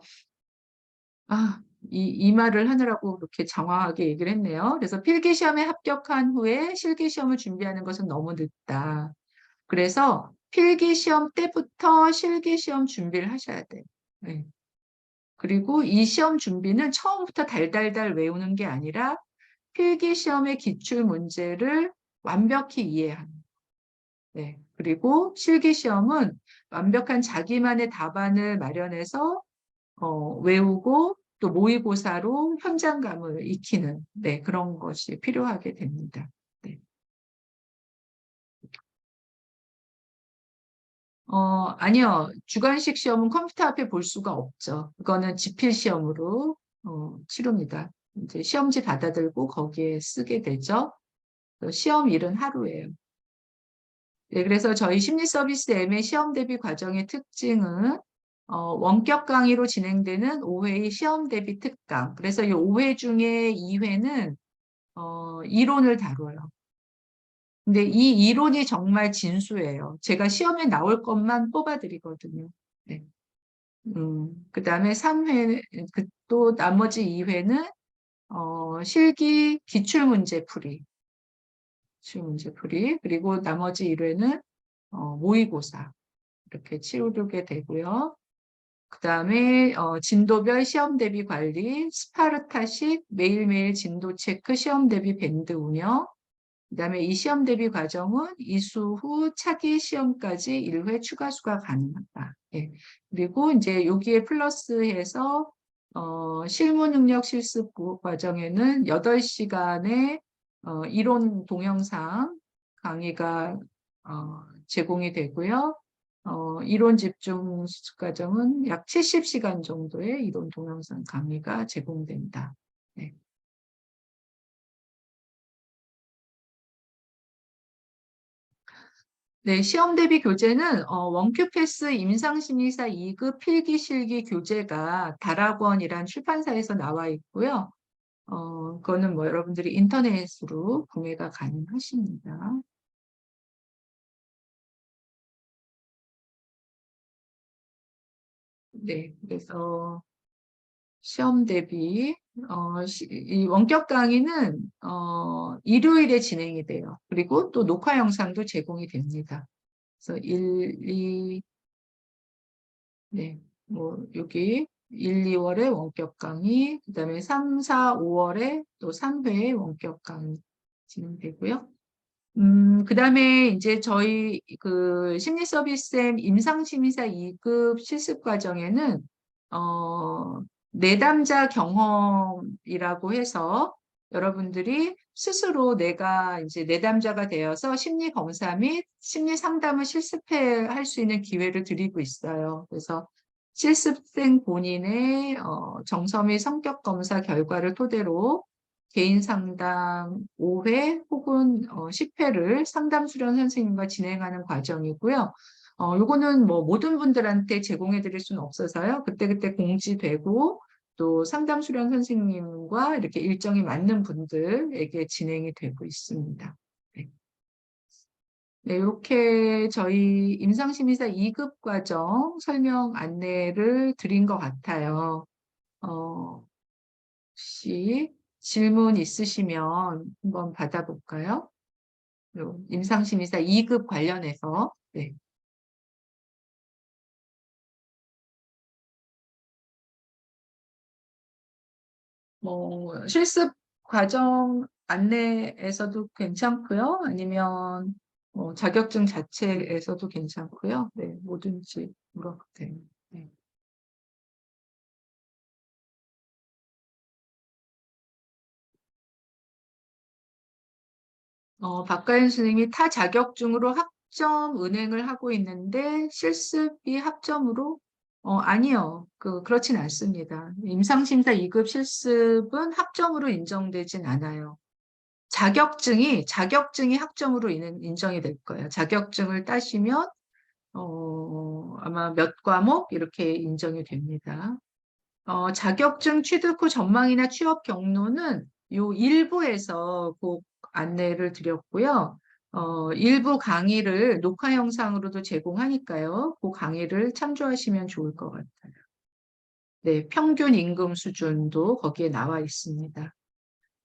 이 말을 하느라고 그렇게 장황하게 얘기를 했네요. 그래서 필기시험에 합격한 후에 실기시험을 준비하는 것은 너무 늦다. 그래서 필기시험 때부터 실기시험 준비를 하셔야 돼요. 네. 그리고 이 시험 준비는 처음부터 달달달 외우는 게 아니라 필기시험의 기출 문제를 완벽히 이해하는. 네. 그리고 실기시험은 완벽한 자기만의 답안을 마련해서 외우고 또 모의고사로 현장감을 익히는 네, 그런 것이 필요하게 됩니다. 네. 아니요. 주관식 시험은 컴퓨터 앞에 볼 수가 없죠. 그거는 지필 시험으로 치릅니다. 이제 시험지 받아들고 거기에 쓰게 되죠. 시험일은 하루예요. 네, 그래서 저희 심리 서비스 M의 시험 대비 과정의 특징은 원격 강의로 진행되는 5회의 시험 대비 특강. 그래서 이 5회 중에 2회는 이론을 다뤄요. 근데 이 이론이 정말 진수예요. 제가 시험에 나올 것만 뽑아드리거든요. 네. 그다음에 3회, 또 나머지 2회는 실기 기출문제 풀이. 기출문제 풀이. 그리고 나머지 1회는 모의고사. 이렇게 치르게 되고요. 그 다음에 진도별 시험 대비 관리, 스파르타식 매일매일 진도 체크 시험 대비 밴드 운영, 그 다음에 이 시험 대비 과정은 이수 후 차기 시험까지 1회 추가수가 가능하다. 예. 그리고 이제 여기에 플러스해서 실무 능력 실습 과정에는 8시간의 이론 동영상 강의가 제공이 되고요. 이론 집중 수습 과정은 약 70시간 정도의 이론 동영상 강의가 제공된다. 네. 네, 시험 대비 교재는 원큐 패스 임상심리사 2급 필기실기 교재가 다락원이란 출판사에서 나와 있고요. 그거는 뭐 여러분들이 인터넷으로 구매가 가능하십니다. 네, 그래서 시험 대비 이 원격 강의는 일요일에 진행이 돼요. 그리고 또 녹화 영상도 제공이 됩니다. 그래서 2, 네, 뭐 여기 1, 2월에 원격 강의, 그다음에 3, 4, 5월에 또 3회 원격 강의 진행되고요. 그다음에 이제 저희 그 심리 서비스쌤 임상심리사 2급 실습 과정에는 어, 내담자 경험이라고 해서 여러분들이 스스로 내가 이제 내담자가 되어서 심리 검사 및 심리 상담을 실습해 할 수 있는 기회를 드리고 있어요. 그래서 실습생 본인의 정서 및 성격 검사 결과를 토대로 개인 상담 5회 혹은 10회를 상담 수련 선생님과 진행하는 과정이고요. 요거는 뭐 모든 분들한테 제공해 드릴 수는 없어서요. 그때그때 공지되고 또 상담 수련 선생님과 이렇게 일정이 맞는 분들에게 진행이 되고 있습니다. 네. 네, 이렇게 저희 임상심리사 2급 과정 설명 안내를 드린 것 같아요. 어, 혹시 질문 있으시면 한번 받아볼까요? 요 임상심리사 2급 관련해서. 네. 뭐, 실습 과정 안내에서도 괜찮고요. 아니면 자격증 자체에서도 괜찮고요. 네, 뭐든지 물어도 돼요. 네. 박가연 선생님이 타 자격증으로 학점 은행을 하고 있는데 실습이 학점으로 아니요. 그렇진 않습니다. 임상심사 2급 실습은 학점으로 인정되진 않아요. 자격증이 학점으로 인정이 될 거예요. 자격증을 따시면 아마 몇 과목 이렇게 인정이 됩니다. 자격증 취득 후 전망이나 취업 경로는 요 일부에서 꼭 안내를 드렸고요. 일부 강의를 녹화 영상으로도 제공하니까요. 그 강의를 참조하시면 좋을 것 같아요. 네, 평균 임금 수준도 거기에 나와 있습니다.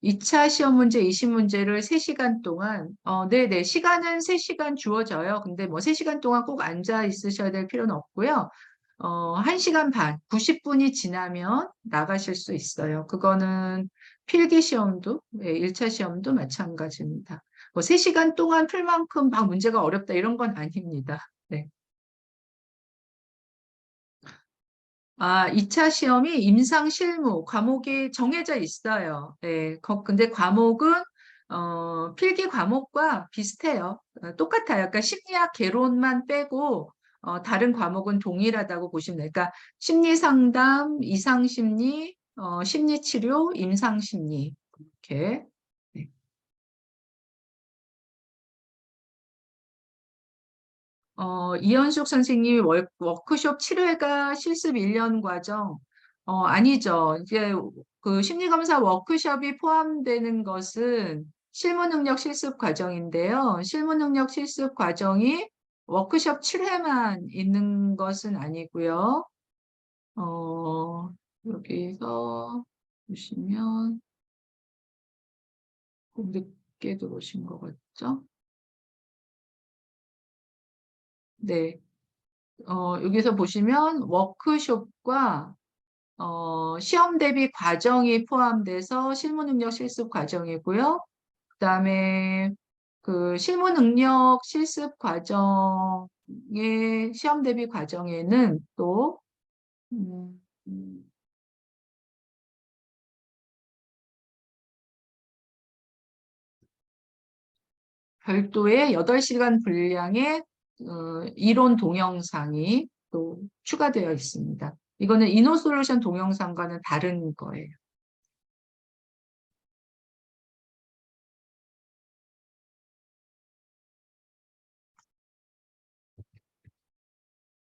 2차 시험 문제 20문제를 3시간 동안, 네네, 시간은 3시간 주어져요. 근데 뭐 3시간 동안 꼭 앉아 있으셔야 될 필요는 없고요. 1시간 반, 90분이 지나면 나가실 수 있어요. 그거는 필기 시험도, 네, 1차 시험도 마찬가지입니다. 뭐 3시간 동안 풀 만큼 막 문제가 어렵다 이런 건 아닙니다. 네. 2차 시험이 임상 실무 과목이 정해져 있어요. 네, 근데 과목은 필기 과목과 비슷해요. 똑같아요. 그러니까 심리학 개론만 빼고 다른 과목은 동일하다고 보시면 돼요. 그러니까 심리 상담, 이상 심리, 심리 치료, 임상 심리 이렇게. 네. 이현숙 선생님이 워크숍 7회가 실습 1년 과정. 아니죠. 이제 그 심리검사 워크숍이 포함되는 것은 실무능력 실습 과정인데요. 실무능력 실습 과정이 워크숍 7회만 있는 것은 아니고요. 여기서 보시면 좀 늦게 들어오신 것 같죠? 네. 여기서 보시면 워크숍과 시험 대비 과정이 포함돼서 실무능력 실습 과정이고요. 그다음에 그 실무능력 실습 과정의 시험 대비 과정에는 또 음, 음, 별도의 8시간 분량의 이론 동영상이 또 추가되어 있습니다. 이거는 이노솔루션 동영상과는 다른 거예요.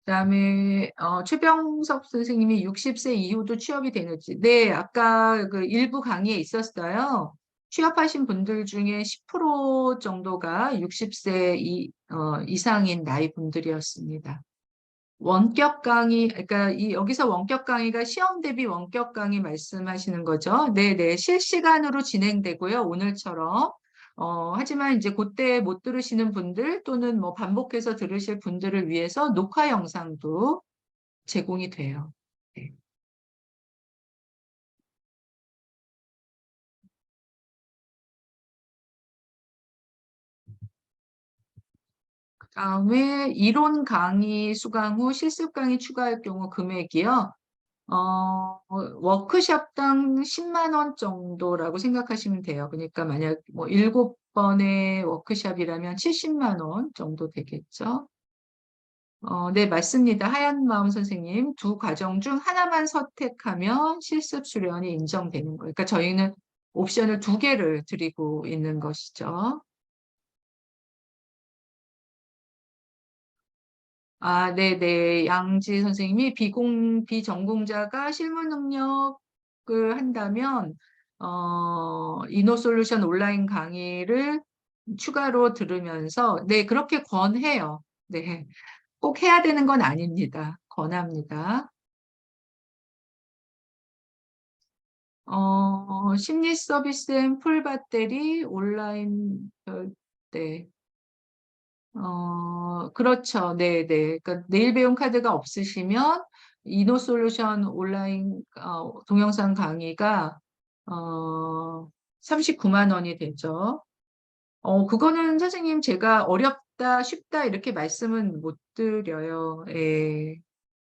그다음에 최병석 선생님이 60세 이후도 취업이 되는지. 네, 아까 그 일부 강의에 있었어요. 취업하신 분들 중에 10% 정도가 60세 이상인 나이 분들이었습니다. 원격 강의, 그러니까 여기서 원격 강의가 시험 대비 원격 강의 말씀하시는 거죠? 네네, 실시간으로 진행되고요, 오늘처럼. 하지만 이제 그때 못 들으시는 분들 또는 뭐 반복해서 들으실 분들을 위해서 녹화 영상도 제공이 돼요. 네. 그다음에 이론 강의 수강 후 실습 강의 추가할 경우 금액이요. 워크숍당 10만 원 정도라고 생각하시면 돼요. 그러니까 만약 뭐 7번의 워크숍이라면 70만 원 정도 되겠죠. 네, 맞습니다. 하얀 마음 선생님. 두 과정 중 하나만 선택하면 실습 수련이 인정되는 거예요. 그러니까 저희는 옵션을 두 개를 드리고 있는 것이죠. 아, 네네. 양지 선생님이 비전공자가 실무 능력을 한다면, 이노솔루션 온라인 강의를 추가로 들으면서, 네, 그렇게 권해요. 네. 꼭 해야 되는 건 아닙니다. 권합니다. 심리 서비스 앤 풀 배터리 온라인, 네. 그렇죠. 네, 네. 그러니까 내일 배움 카드가 없으시면 이노솔루션 온라인 동영상 강의가 어, 39만 원이 되죠. 그거는 선생님 제가 어렵다, 쉽다 이렇게 말씀은 못 드려요. 예.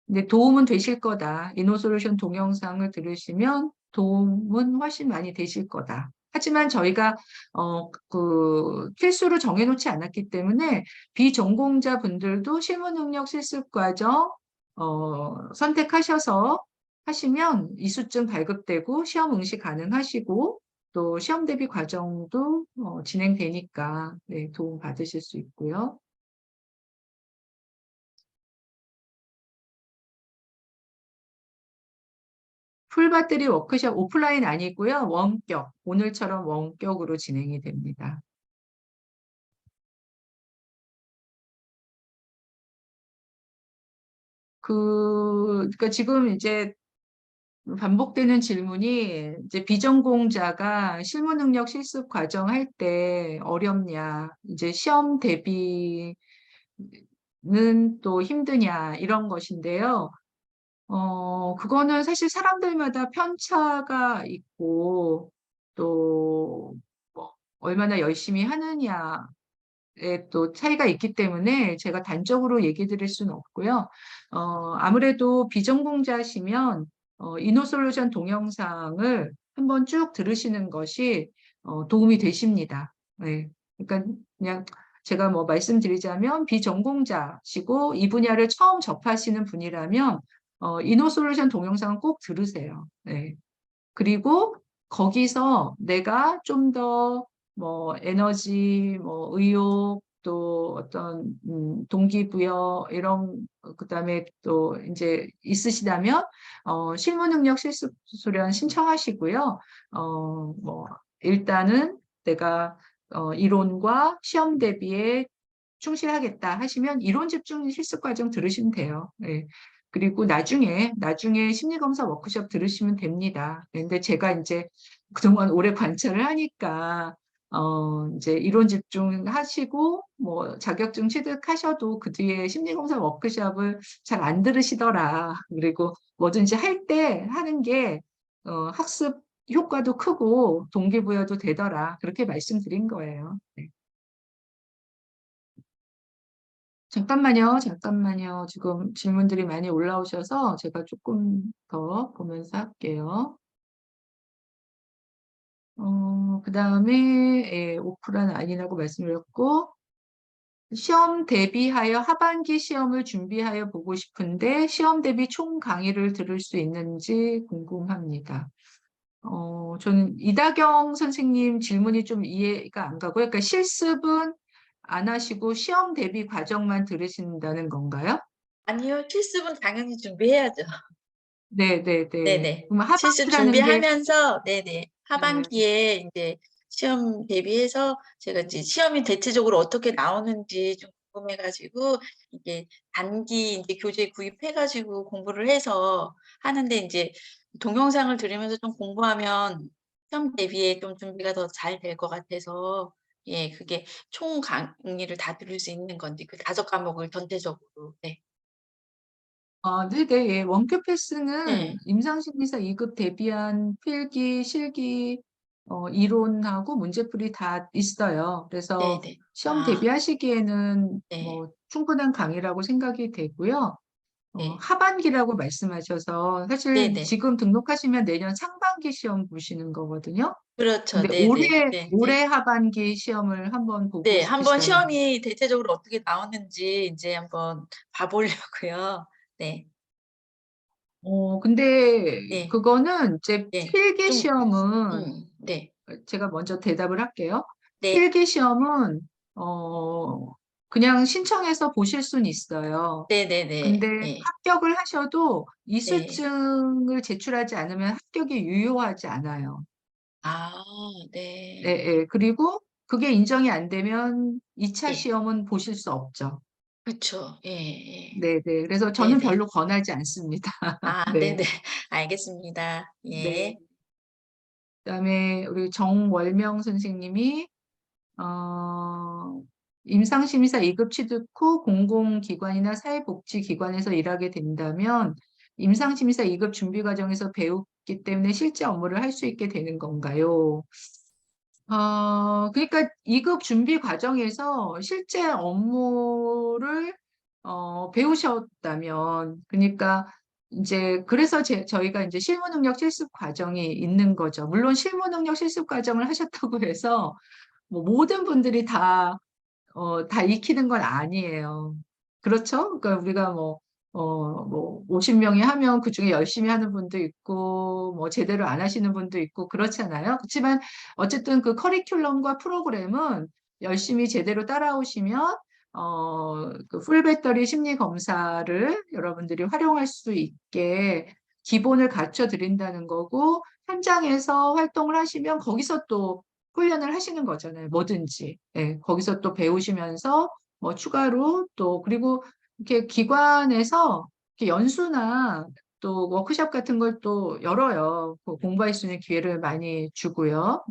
근데 도움은 되실 거다. 이노솔루션 동영상을 들으시면 도움은 훨씬 많이 되실 거다. 하지만 저희가 그 필수로 정해놓지 않았기 때문에 비전공자 분들도 실무 능력 실습 과정 선택하셔서 하시면 이수증 발급되고 시험 응시 가능하시고 또 시험 대비 과정도 진행되니까 네, 도움 받으실 수 있고요. 풀배터리 워크숍 오프라인 아니고요. 원격. 오늘처럼 원격으로 진행이 됩니다. 그러니까 지금 이제 반복되는 질문이 이제 비전공자가 실무 능력 실습 과정 할 때 어렵냐, 이제 시험 대비는 또 힘드냐, 이런 것인데요. 그거는 사실 사람들마다 편차가 있고, 또, 뭐, 얼마나 열심히 하느냐에 또 차이가 있기 때문에 제가 단적으로 얘기 드릴 수는 없고요. 아무래도 비전공자시면, 이노솔루션 동영상을 한번 쭉 들으시는 것이, 도움이 되십니다. 네. 그러니까 그냥 제가 뭐 말씀드리자면 비전공자시고 이 분야를 처음 접하시는 분이라면 이노솔루션 동영상은 꼭 들으세요. 네. 그리고 거기서 내가 좀 더 뭐 에너지, 뭐 의욕, 또 어떤 동기부여 이런 그다음에 또 이제 있으시다면 실무 능력 실습 수련 신청하시고요. 뭐 일단은 내가 이론과 시험 대비에 충실하겠다 하시면 이론 집중 실습 과정 들으시면 돼요. 네. 그리고 나중에 심리검사 워크숍 들으시면 됩니다. 근데 제가 이제 그동안 오래 관찰을 하니까, 이제 이론 집중하시고, 뭐, 자격증 취득하셔도 그 뒤에 심리검사 워크숍을 잘 안 들으시더라. 그리고 뭐든지 할 때 하는 게, 학습 효과도 크고 동기부여도 되더라. 그렇게 말씀드린 거예요. 네. 잠깐만요, 잠깐만요. 지금 질문들이 많이 올라오셔서 제가 조금 더 보면서 할게요. 그다음에 오프라는 아니라고 말씀드렸고 시험 대비하여 하반기 시험을 준비하여 보고 싶은데 시험 대비 총 강의를 들을 수 있는지 궁금합니다. 저는 이다경 선생님 질문이 좀 이해가 안 가고요. 그러니까 실습은 안 하시고 시험 대비 과정만 들으신다는 건가요? 아니요. 실습은 당연히 준비해야죠. 네네네. 네네. 그럼 실습 하반기라는 게, 준비하면서 네네. 네. 하반기에 인제 시험 대비해서 제가 이제 시험이 대체적으로 어떻게 나오는지 좀 궁금해 가지고 이게 단기 인제 교재 구입해 가지고 공부를 해서 하는데 인제 동영상을 들으면서 좀 공부하면 시험 대비에 좀 준비가 더 잘 될 것 같아서 예 그게 총 강의를 다 들을 수 있는 건지 그 5 과목을 전체적으로. 네. 네네. 예. 원큐 패스는 네. 임상심리사 2급 대비한 필기, 실기, 이론하고 문제풀이 다 있어요. 그래서 네네. 시험 아 대비하시기에는 네. 뭐 충분한 강의라고 생각이 되고요. 네. 하반기라고 말씀하셔서 사실 네네. 지금 등록하시면 내년 상반기 시험 보시는 거거든요. 그렇죠. 근데 네네. 네. 네. 올해 하반기 시험을 한번 보고 네. 한번 싶으시다는 거. 시험이 대체적으로 어떻게 나오는지 인제 한번 봐 보려고요. 네. 근데 네. 그거는 이제 네. 필기 좀 시험은 네. 제가 먼저 대답을 할게요. 네. 필기 시험은 그냥 신청해서 보실 수는 있어요. 근데 네네네. 예. 합격을 하셔도 네. 이수증을 제출하지 않으면 합격이 유효하지 않아요. 아 예, 네. 예. 그리고 그게 인정이 안 되면 2차 예. 시험은 보실 수 없죠. 그쵸. 예예. 네네. 그래서 저는 네네. 별로 권하지 않습니다. 아 네. 네네. 알겠습니다. 네. 예. 그다음에 우리 정월명 선생님이 어, 임상심의사 2급 취득 후 공공기관이나 사회복지기관에서 일하게 된다면 임상심의사 2급 준비 과정에서 배웠기 때문에 실제 업무를 할 수 있게 되는 건가요? 그러니까 2급 준비 과정에서 실제 업무를 배우셨다면, 그러니까 이제 그래서 저희가 이제 실무능력 실습 과정이 있는 거죠. 물론 실무능력 실습 과정을 하셨다고 해서 뭐 모든 분들이 다 익히는 건 아니에요. 그렇죠? 그러니까 우리가 뭐 50명이 하면 그중에 열심히 하는 분도 있고, 뭐 제대로 안 하시는 분도 있고, 그렇잖아요. 그렇지만 어쨌든 그 커리큘럼과 프로그램은 열심히 제대로 따라오시면, 그 풀배터리 심리 검사를 여러분들이 활용할 수 있게 기본을 갖춰 드린다는 거고, 현장에서 활동을 하시면 거기서 또 훈련을 하시는 거잖아요. 뭐든지. 예, 거기서 또 배우시면서 뭐 추가로 또 그리고 이렇게 기관에서 이렇게 연수나 또 워크숍 같은 걸 또 열어요. 그 공부할 수 있는 기회를 많이 주고요.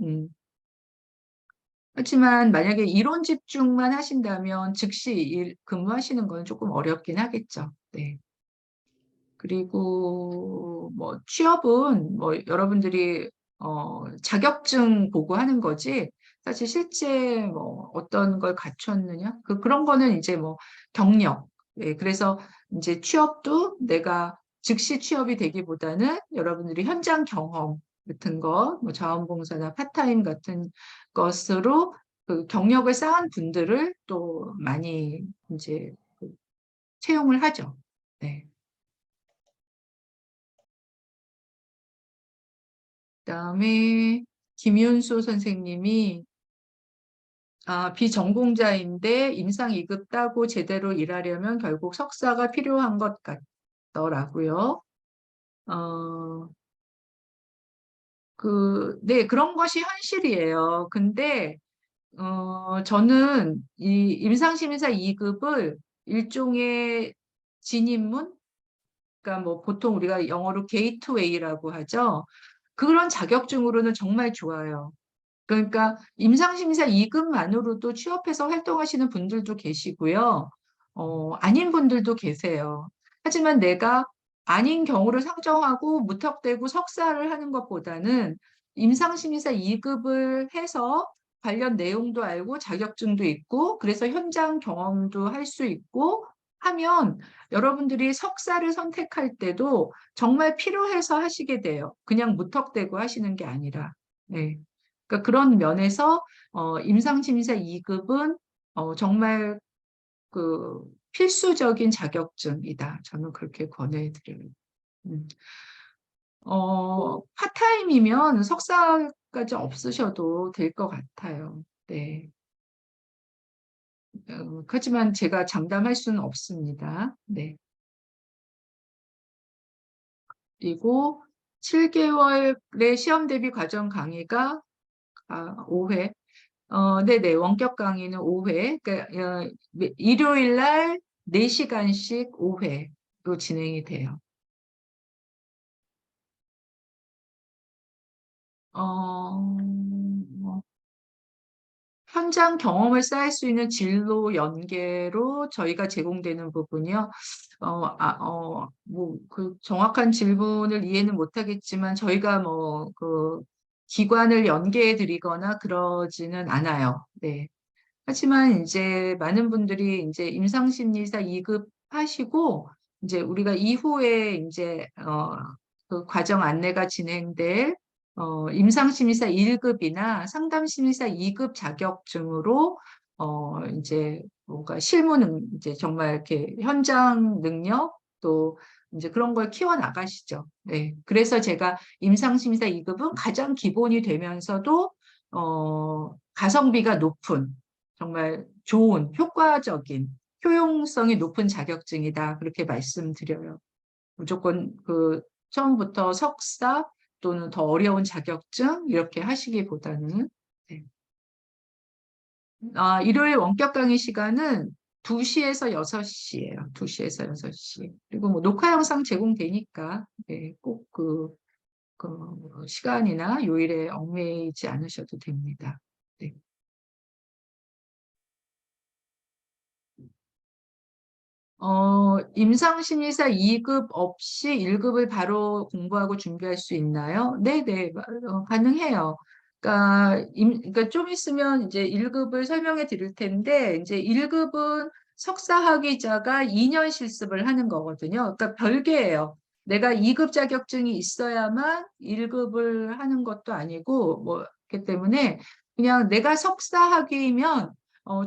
그렇지만 만약에 이론 집중만 하신다면 즉시 근무하시는 건 조금 어렵긴 하겠죠. 네. 그리고 뭐 취업은 뭐 여러분들이 자격증 보고 하는 거지 사실 실제 뭐 어떤 걸 갖췄느냐 그런 거는 이제 뭐 경력. 예, 그래서 이제 취업도 내가 즉시 취업이 되기보다는 여러분들이 현장 경험 같은 거, 뭐 자원봉사나 파타임 같은 것으로 그 경력을 쌓은 분들을 또 많이 이제 그 채용을 하죠. 네. 그다음에 김윤수 선생님이 비전공자인데 임상 2급 따고 제대로 일하려면 결국 석사가 필요한 것 같더라고요. 어, 네, 그런 것이 현실이에요. 근데 저는 이 임상심의사 2급을 일종의 진입문, 그러니까 뭐 보통 우리가 영어로 게이트웨이라고 하죠. 그런 자격증으로는 정말 좋아요. 그러니까 임상심사 2급만으로도 취업해서 활동하시는 분들도 계시고요. 아닌 분들도 계세요. 하지만 내가 아닌 경우를 상정하고 무턱대고 석사를 하는 것보다는 임상심의사 2급을 해서 관련 내용도 알고 자격증도 있고 그래서 현장 경험도 할 수 있고 하면 여러분들이 석사를 선택할 때도 정말 필요해서 하시게 돼요. 그냥 무턱대고 하시는 게 아니라. 네. 그러니까 그런 면에서 임상심리사 2급은 정말 그 필수적인 자격증이다. 저는 그렇게 권해드려요. 음. 파타임이면 석사까지 없으셔도 될 것 같아요. 네. 하지만 제가 장담할 수는 없습니다. 네. 그리고 7개월의 시험 대비 과정 강의가 5회. 네네. 원격 강의는 5회. 그러니까 일요일 날 4시간씩 5회로 진행이 돼요. 뭐, 현장 경험을 쌓을 수 있는 진로 연계로 저희가 제공되는 부분이요. 그 정확한 질문을 이해는 못하겠지만 저희가 뭐 그 기관을 연계해 드리거나 그러지는 않아요. 네. 하지만 이제 많은 분들이 이제 임상심리사 2급 하시고 이제 우리가 이후에 이제 그 과정 안내가 진행될 임상심리사 1급이나 상담심리사 2급 자격증으로 이제 뭔가 이제 정말 이렇게 현장 능력 또 이제 그런 걸 키워 나가시죠. 네. 그래서 제가 임상심리사 2급은 가장 기본이 되면서도 가성비가 높은 정말 좋은, 효과적인, 효용성이 높은 자격증이다. 그렇게 말씀드려요. 무조건 처음부터 석사 또는 더 어려운 자격증 이렇게 하시기보다는. 네. 일요일 원격 강의 시간은 2시에서 6시예요. 2시에서 6시. 그리고 뭐 녹화 영상 제공되니까 네, 그 시간이나 요일에 얽매이지 않으셔도 됩니다. 네. 임상심리사 2급 없이 1급을 바로 공부하고 준비할 수 있나요? 네네, 가능해요. 그러니까 좀 있으면 이제 1급을 설명해 드릴 텐데, 이제 1급은 석사학위자가 2년 실습을 하는 거거든요. 그러니까 별개예요. 내가 2급 자격증이 있어야만 1급을 하는 것도 아니고, 뭐, 그렇기 때문에 그냥 내가 석사학위면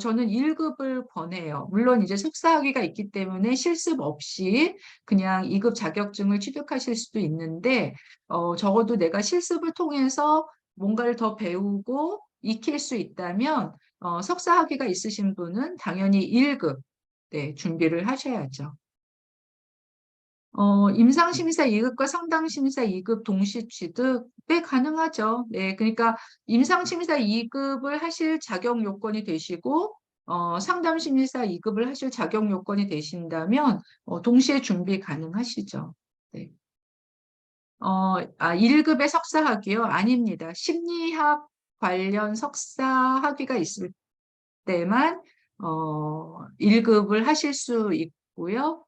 저는 1급을 권해요. 물론 이제 석사학위가 있기 때문에 실습 없이 그냥 2급 자격증을 취득하실 수도 있는데, 적어도 내가 실습을 통해서 뭔가를 더 배우고 익힐 수 있다면, 석사학위가 있으신 분은 당연히 1급, 네, 준비를 하셔야죠. 임상심사 2급과 상담심사 2급 동시 취득, 네, 가능하죠. 네, 그러니까 임상심사 2급을 하실 자격 요건이 되시고, 상담심리사 2급을 하실 자격 요건이 되신다면, 동시에 준비 가능하시죠. 네. 1급의 석사학위요? 아닙니다. 심리학 관련 석사학위가 있을 때만, 1급을 하실 수 있고요.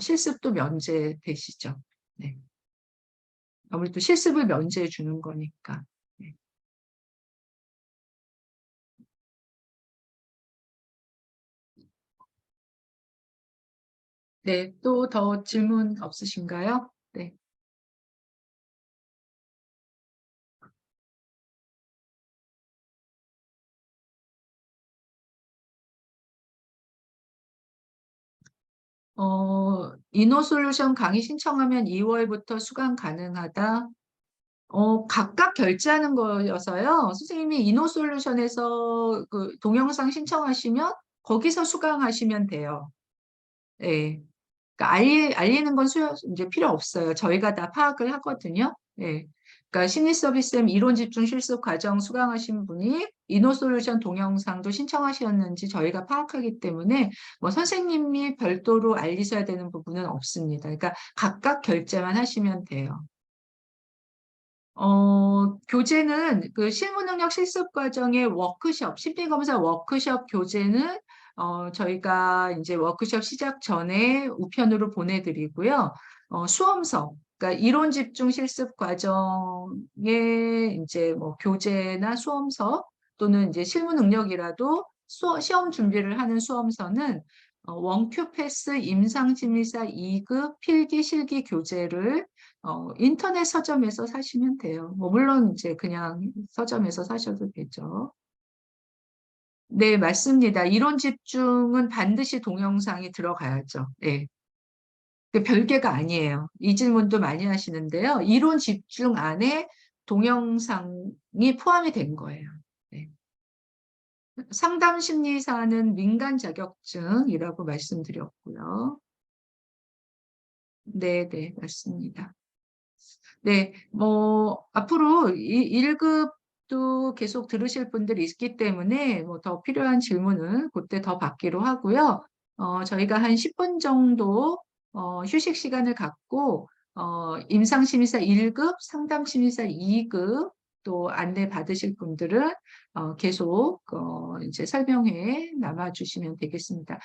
실습도 면제되시죠. 네. 아무래도 실습을 면제해 주는 거니까. 네. 네, 또 더 질문 없으신가요? 네. 이노솔루션 강의 신청하면 2월부터 수강 가능하다. 각각 결제하는 거여서요. 선생님이 이노솔루션에서 그 동영상 신청하시면 거기서 수강하시면 돼요. 네. 그러니까 알리는 건 이제 필요 없어요. 저희가 다 파악을 하거든요. 예. 그러니까 심리서비스엠 이론 집중 실습 과정 수강하신 분이 이노솔루션 동영상도 신청하셨는지 저희가 파악하기 때문에 뭐 선생님이 별도로 알리셔야 되는 부분은 없습니다. 그러니까 각각 결제만 하시면 돼요. 교재는 그 실무능력 실습 과정의 워크숍, 심리검사 워크숍 교재는 저희가 이제 워크숍 시작 전에 우편으로 보내드리고요. 수험서, 그러니까 이론 집중 실습 과정에 이제 뭐 교재나 수험서 또는 이제 실무 능력이라도 시험 준비를 하는 수험서는 원큐 패스 임상심리사 2급 필기 실기 교재를 인터넷 서점에서 사시면 돼요. 뭐 물론 이제 그냥 서점에서 사셔도 되죠. 네, 맞습니다. 이론 집중은 반드시 동영상이 들어가야죠. 네. 그 별개가 아니에요. 이 질문도 많이 하시는데요. 이론 집중 안에 동영상이 포함이 된 거예요. 네. 상담 심리사는 민간 자격증이라고 말씀드렸고요. 네, 네, 맞습니다. 네, 뭐 앞으로 1급도 계속 들으실 분들이 있기 때문에 뭐 더 필요한 질문은 그때 더 받기로 하고요. 저희가 한 10분 정도 휴식 시간을 갖고 임상심리사 1급, 상담심리사 2급 또 안내 받으실 분들은 계속 이제 설명회에 남아주시면 되겠습니다.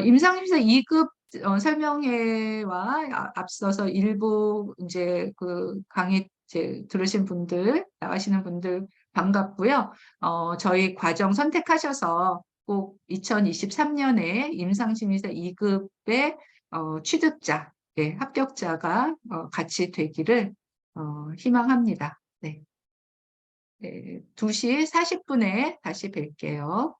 임상심리사 2급 설명회와 앞서서 일부 이제 그 강의 이제 들으신 분들, 나가시는 분들 반갑고요. 저희 과정 선택하셔서 꼭 2023년에 임상심리사 2급의 취득자, 네, 합격자가 같이 되기를 희망합니다. 네. 네, 2시 40분에 다시 뵐게요.